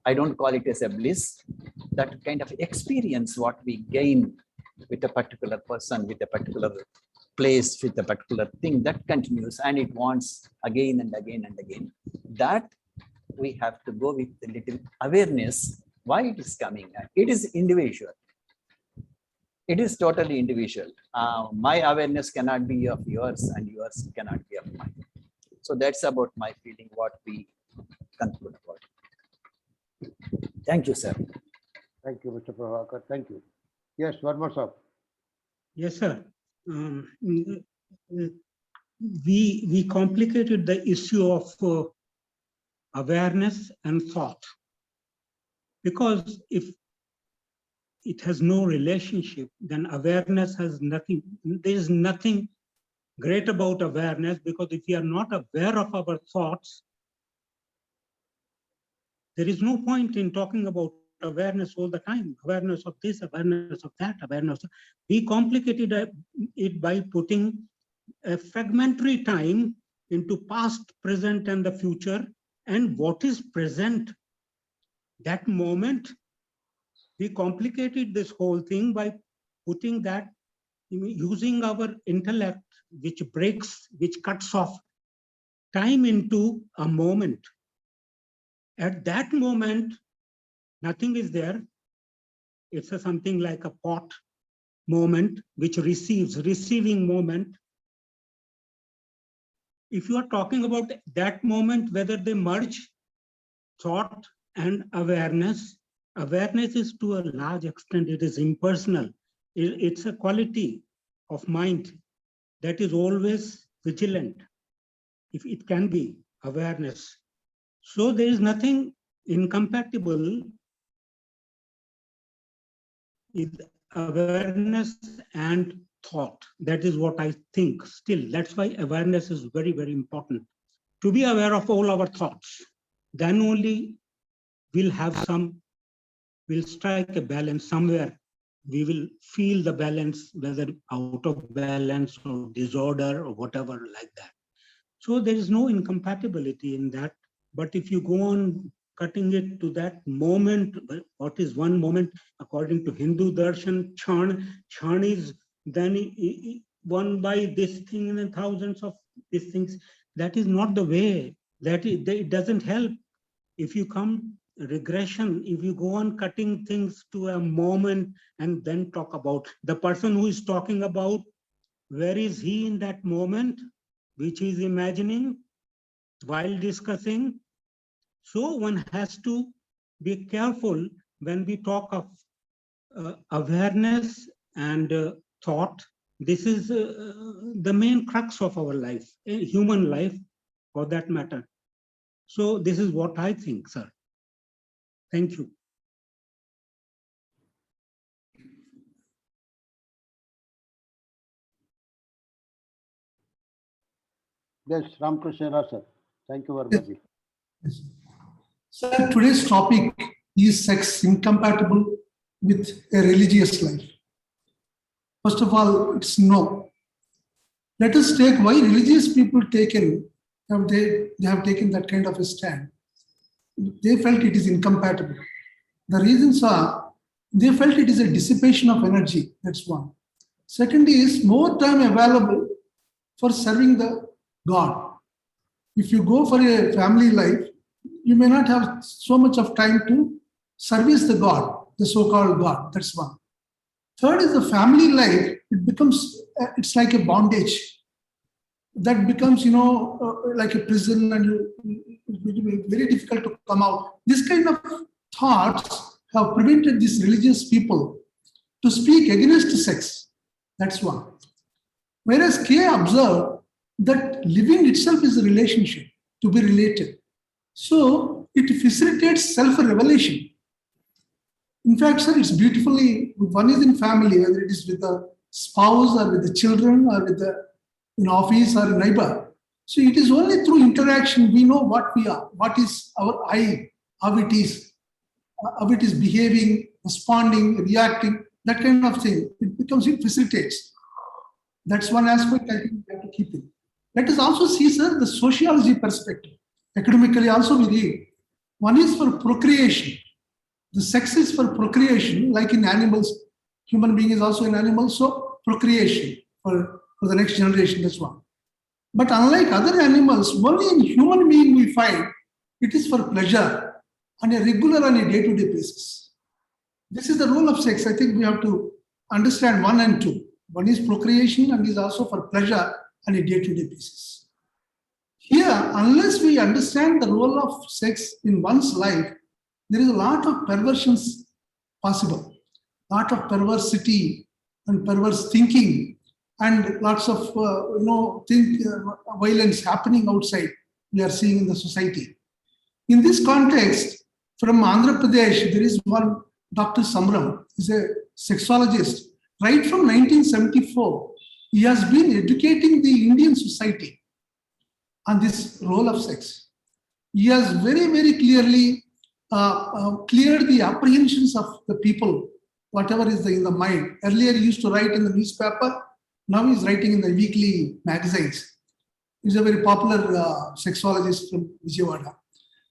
Speaker 12: I don't call it as a bliss, that kind of experience what we gain with a particular person, with a particular place, with a particular thing, that continues and it wants again and again and again. That we have to go with a little awareness why it is coming. It is individual. It is totally individual. My awareness cannot be of yours and yours cannot be of mine. So that's about my feeling, what we conclude about. Thank you, sir.
Speaker 1: Thank you, Mr. Prabhakar. Thank you. Yes, Verma sir.
Speaker 7: Yes, sir. We complicated the issue of awareness and thought, because if it has no relationship, then awareness has nothing. There is nothing great about awareness, because if we are not aware of our thoughts, there is no point in talking about awareness all the time. Awareness of this, awareness of that, awareness. We complicated it by putting a fragmentary time into past, present, and the future. And what is present, that moment, we complicated this whole thing by putting that, using our intellect, which breaks, which cuts off time into a moment. At that moment, nothing is there. It's something like a pot moment, which receiving moment. If you are talking about that moment, whether they merge thought and awareness, awareness is to a large extent, it is impersonal. It's a quality of mind that is always vigilant, if it can be awareness. So there is nothing incompatible with awareness and thought. That is what I think still. That's why awareness is very, very important. To be aware of all our thoughts, then only we'll strike a balance somewhere. We will feel the balance, whether out of balance or disorder or whatever like that. So there is no incompatibility in that. But if you go on cutting it to that moment, what is one moment? According to Hindu darshan, Chan is then one by this thing and thousands of these things. That is not the way. It doesn't help. If you come regression, if you go on cutting things to a moment and then talk about the person who is talking about, where is he in that moment, which he is imagining while discussing. So one has to be careful when we talk of awareness and thought. This is the main crux of our life, human life for that matter. So this is what I think, sir. Thank you.
Speaker 1: Yes, Ramkrishnayerra, sir. Thank you very much.
Speaker 9: Yes. Sir, today's topic is sex incompatible with a religious life. First of all, it's no. Let us take why religious people they have taken that kind of a stand. They felt it is incompatible. The reasons are they felt it is a dissipation of energy. That's one. Second is more time available for serving the God. If you go for a family life, you may not have so much of time to service the God, the so-called God. That's one. Third is the family life. It becomes, it's like a bondage. That becomes, like a prison, and it will be very difficult to come out. This kind of thoughts have prevented these religious people to speak against sex. That's one. Whereas K observed that living itself is a relationship, to be related. So it facilitates self-revelation. In fact, sir, it's beautifully, one is in family, whether it is with the spouse or with the children or with the in office or a neighbor. So it is only through interaction we know what we are, what is our I, how it is behaving, responding, reacting, that kind of thing. It facilitates. That's one aspect I think we have to keep in. Let us also see, sir, the sociology perspective. Academically also we read. One is for procreation. The sex is for procreation, like in animals. Human being is also an animal, so procreation for the next generation, that's one. But unlike other animals, only in human being we find it is for pleasure on a regular, on a day-to-day basis. This is the role of sex. I think we have to understand 1 and 2. One is procreation and is also for pleasure on a day-to-day basis. Here, unless we understand the role of sex in one's life, there is a lot of perversions possible, lot of perversity and perverse thinking, and lots of violence happening outside we are seeing in the society. In this context, from Andhra Pradesh, there is one Dr. Samram, he's a sexologist. Right from 1974, he has been educating the Indian society on this role of sex. He has very, very clearly cleared the apprehensions of the people, whatever is in the mind. Earlier, he used to write in the newspaper. Now he's writing in the weekly magazines. He's a very popular sexologist from Vijayawada.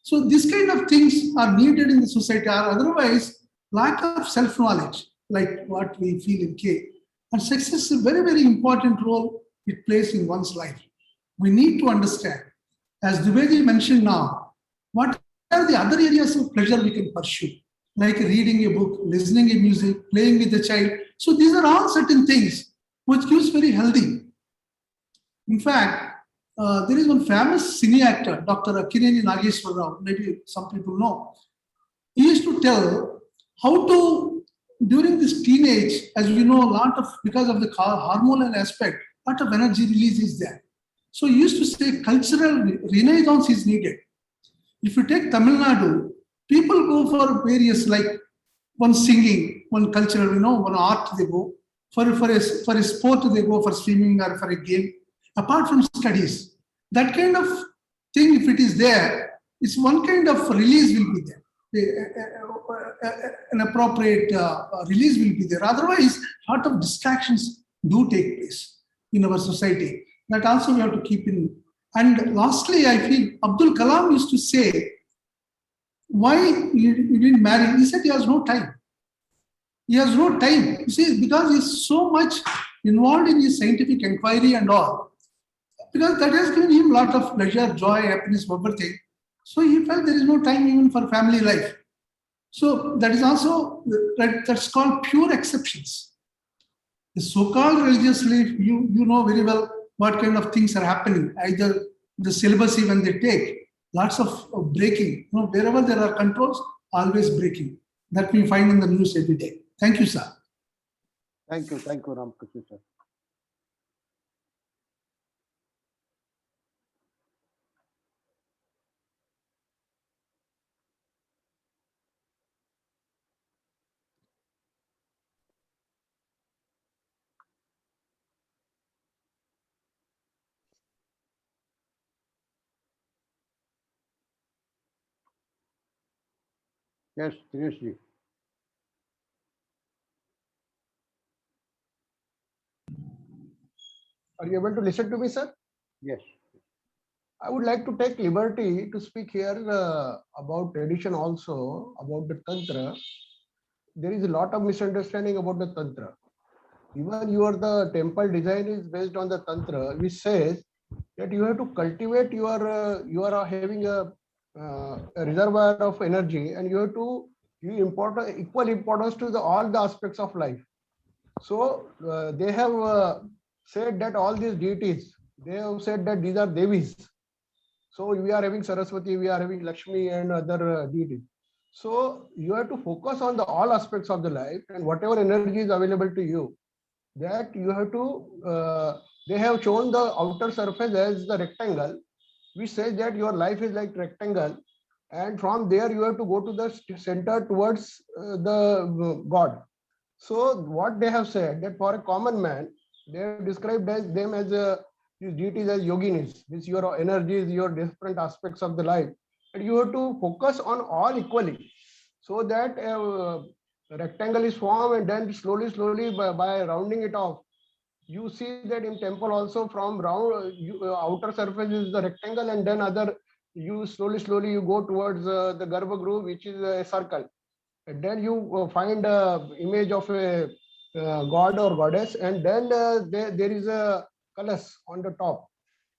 Speaker 9: So these kind of things are needed in the society, or otherwise lack of self-knowledge, like what we feel in K. And sex is a very, very important role it plays in one's life. We need to understand, as Dubey mentioned now, what are the other areas of pleasure we can pursue, like reading a book, listening to music, playing with the child. So these are all certain things which gives very healthy. In fact, there is one famous cine actor, Dr. Akkineni Nageshwar Rao, maybe some people know. He used to tell how to, during this teenage, as we know, because of the hormonal aspect, a lot of energy release is there. So he used to say cultural renaissance is needed. If you take Tamil Nadu, people go for various, like one singing, one cultural, one art they go. For a sport, they go for swimming or for a game. Apart from studies, that kind of thing, if it is there, it's one kind of release will be there. An appropriate release will be there. Otherwise, a lot of distractions do take place in our society. That also we have to keep in. And lastly, I feel Abdul Kalam used to say, why he didn't marry? He said he has no time. He has no time. You see, because he's so much involved in his scientific inquiry and all. Because that has given him a lot of pleasure, joy, happiness, everything. So he felt there is no time even for family life. So that is also, that's called pure exceptions. The so-called religious life, you know very well what kind of things are happening. Either the syllabus when they take, lots of breaking. Wherever there are controls, always breaking. That we find in the news every day. Thank you, sir.
Speaker 1: Thank you, Ramkrishna sir. Yes, Dinesh ji.
Speaker 3: Are you able to listen to me, sir?
Speaker 1: Yes.
Speaker 3: I would like to take liberty to speak here about tradition also, about the Tantra. There is a lot of misunderstanding about the Tantra. Even the temple design is based on the Tantra, which says that you have to cultivate you are having a reservoir of energy, and you have to give equal importance to all the aspects of life. So they have said that all these deities, they have said that these are Devis. So we are having Saraswati, we are having Lakshmi and other deities. So you have to focus on all aspects of the life, and whatever energy is available to you, that you have to, they have shown the outer surface as the rectangle, which says that your life is like rectangle, and from there you have to go to the center towards the God. So what they have said, that for a common man, they have described them as these deities as yoginis, means your energies, your different aspects of the life, and you have to focus on all equally, so that rectangle is formed, and then slowly by rounding it off, you see that in temple also, from round outer surface is the rectangle, and then you slowly you go towards the garbhagruh, which is a circle, and then you find a image of a god or goddess, and then there is a kalash on the top.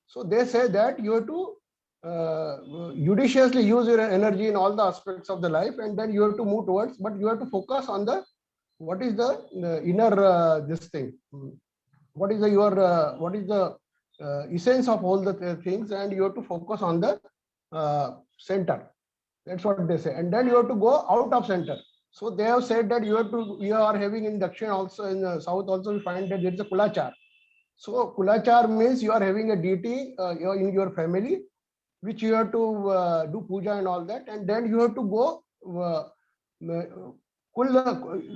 Speaker 3: So they say that you have to judiciously use your energy in all the aspects of the life, and then you have to move towards, but you have to focus on what is the inner this thing, what is the essence of all the things, and you have to focus on the center. That's what they say, and then you have to go out of center. So they have said that you are having in Dakshina also, in the south also, you find that there is a kulachar. So kulachar means you are having a deity in your family, which you have to do puja and all that, and then you have to go kul,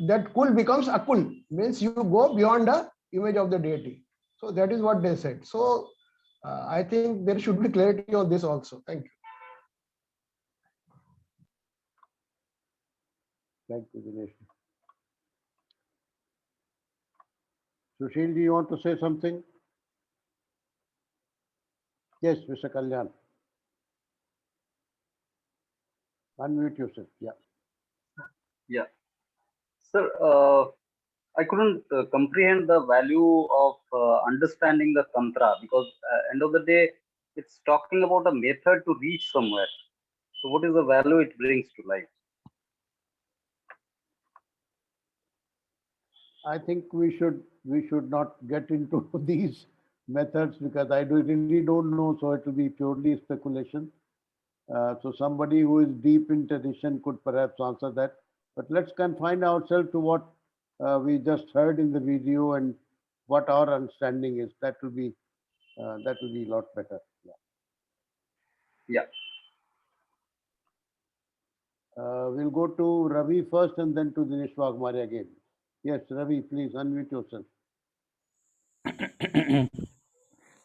Speaker 3: that kul becomes akul, means you go beyond the image of the deity. So that is what they said. So I think there should be clarity on this also. Thank you.
Speaker 1: Thank you, Dinesh. Sushil, do you want to say something? Yes, Mr. Kalyan. Unmute yourself. Yeah.
Speaker 11: Yeah. Sir, I couldn't comprehend the value of understanding the Tantra, because end of the day, it's talking about a method to reach somewhere. So what is the value it brings to life?
Speaker 1: I think we should not get into these methods, because I really don't know, so it will be purely speculation. So somebody who is deep in tradition could perhaps answer that. But let's confine ourselves to what we just heard in the video and what our understanding is. That will be a lot better. Yeah.
Speaker 11: Yeah.
Speaker 1: We'll go to Ravi first, and then to Dinesh Waghmare again. Yes, Ravi, please unmute yourself.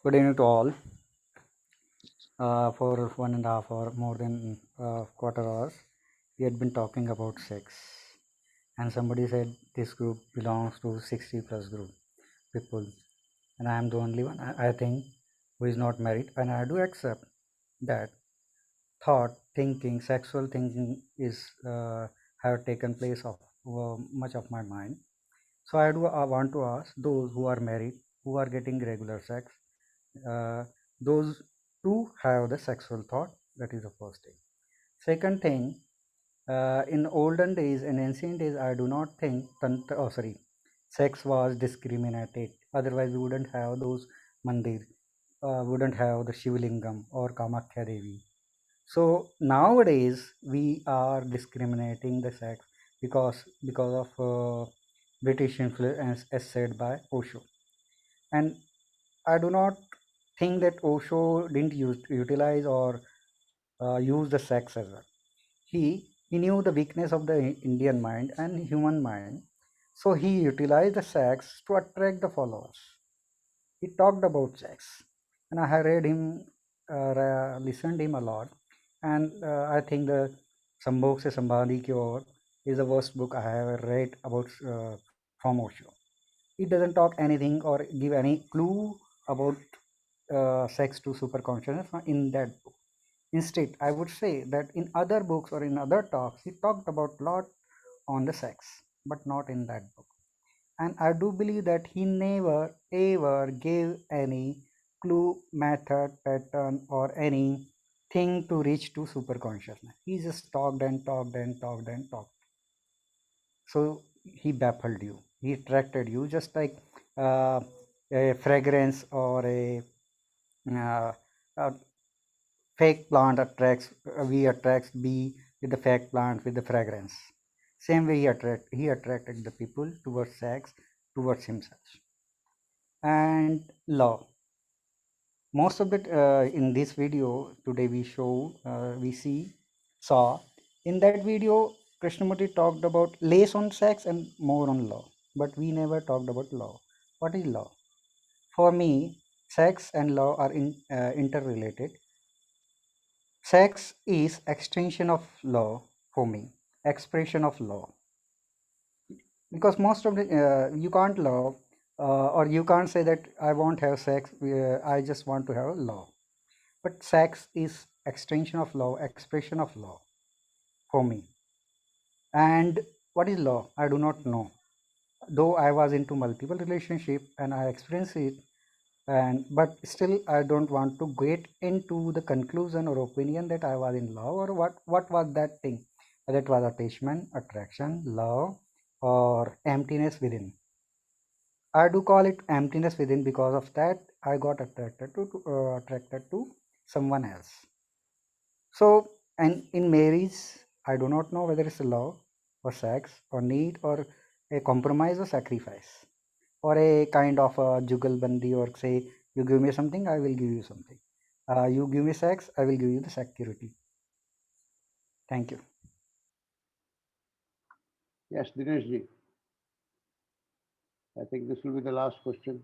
Speaker 13: Good evening to all. For 1.5 hour, more than quarter hours, we had been talking about sex, and somebody said this group belongs to 60+ group people, and I am the only one, I think, who is not married, and I do accept that thinking, sexual thinking is have taken place of much of my mind. So I want to ask those who are married, who are getting regular sex, those too have the sexual thought. That is the first thing. Second thing, in olden days, in ancient days, I do not think sex was discriminated. Otherwise, we wouldn't have those mandir, wouldn't have the Shivlingam or Kamakhya Devi. So nowadays we are discriminating the sex because of British influence, as said by Osho. And I do not think that Osho didn't utilize or use the sex as well. He knew the weakness of the Indian mind and human mind, so he utilized the sex to attract the followers. He talked about sex, and I have read him, listened him a lot, and I think the Sambhog Se Sambhali Ki Aur is the worst book I have read about from Osho. He doesn't talk anything or give any clue about sex to superconsciousness in that book. Instead, I would say that in other books or in other talks, he talked about lot on the sex, but not in that book. And I do believe that he never ever gave any clue, method, pattern, or anything to reach to superconsciousness. He just talked and talked and talked and talked. So he baffled you. He attracted you just like a fragrance or a fake plant attracts, we attracts bee with the fake plant with the fragrance. Same way he attracted the people towards sex, towards himself. And love. Most of it in this video today we saw in that video Krishnamurti talked about less on sex and more on love, but we never talked about love. What is love? For me, sex and love are interrelated. Sex is extension of love for me, expression of love. Because most of the you can't love or you can't say that I won't have sex. I just want to have love. But sex is extension of love, expression of love for me. And what is love? I do not know. Though I was into multiple relationship and I experienced it, but still I don't want to get into the conclusion or opinion that I was in love or what was that thing. Whether it was attachment, attraction, love, or emptiness within. I do call it emptiness within because of that I got attracted to someone else. So, and in marriage, I do not know whether it's love or sex or need or a compromise or sacrifice or a kind of a jugalbandi, or say you give me something, I will give you something. You give me sex, I will give you the security. Thank you.
Speaker 1: Yes, Dinesh ji. I think this will be the last question.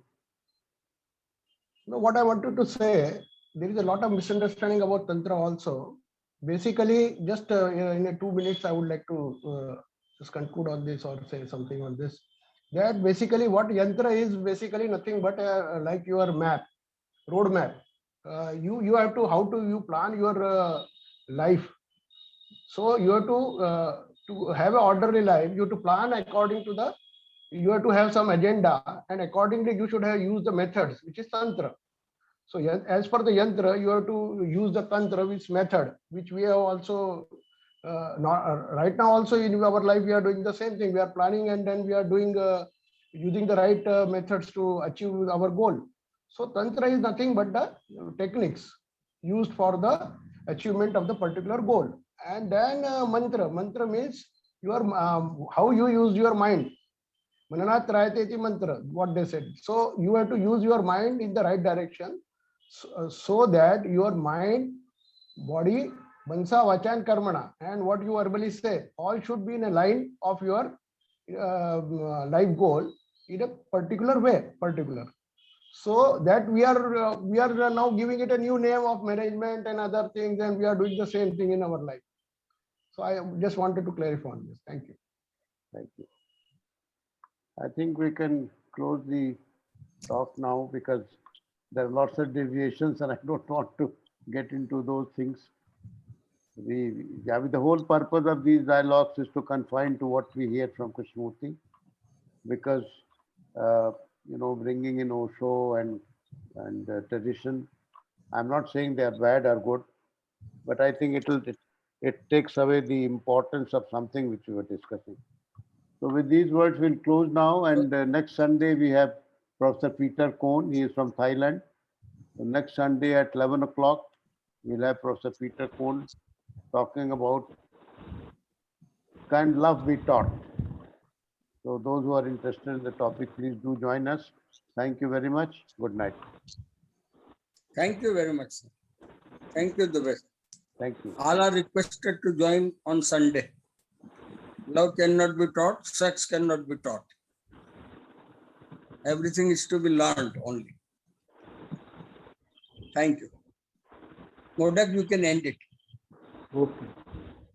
Speaker 3: No, what I wanted to say, there is a lot of misunderstanding about Tantra also. Basically, just in 2 minutes, I would like to just conclude on this or say something on this. That basically what Yantra is basically nothing but like your map, road map. You have to, how to you plan your life. So you have to have an orderly life. You have to plan according to the, you have to have some agenda, and accordingly you should have used the methods, which is Tantra. So as for the yantra, you have to use the tantra, which method, which we have also right now also in our life, we are doing the same thing. We are planning and then we are doing using the right methods to achieve our goal. So tantra is nothing but the techniques used for the achievement of the particular goal. And then mantra means your how you use your mind. Mananat Rayateti mantra, what they said. So you have to use your mind in the right direction so that your mind, body, mansa, vacha and karmana, and what you verbally say, all should be in a line of your life goal in a particular way, So that we are now giving it a new name of management and other things, and we are doing the same thing in our life. So I just wanted to clarify on this. Thank you.
Speaker 1: Thank you. I think we can close the talk now because there are lots of deviations and I don't want to get into those things. The whole purpose of these dialogues is to confine to what we hear from Krishnamurti, because bringing in Osho and tradition, I'm not saying they are bad or good, but I think it takes away the importance of something which we were discussing. So with these words, we'll close now. And next Sunday, we have Professor Peter Kohn. He is from Thailand. So next Sunday at 11 o'clock, we'll have Professor Peter Kuhn talking about Can Love Be Taught? So those who are interested in the topic, please do join us. Thank you very much. Good night.
Speaker 14: Thank you very much, sir. Thank you, Dubey.
Speaker 1: Thank you.
Speaker 14: All are requested to join on Sunday. Love cannot be taught, sex cannot be taught. Everything is to be learned only. Thank you. Modak, you can end it.
Speaker 3: Okay.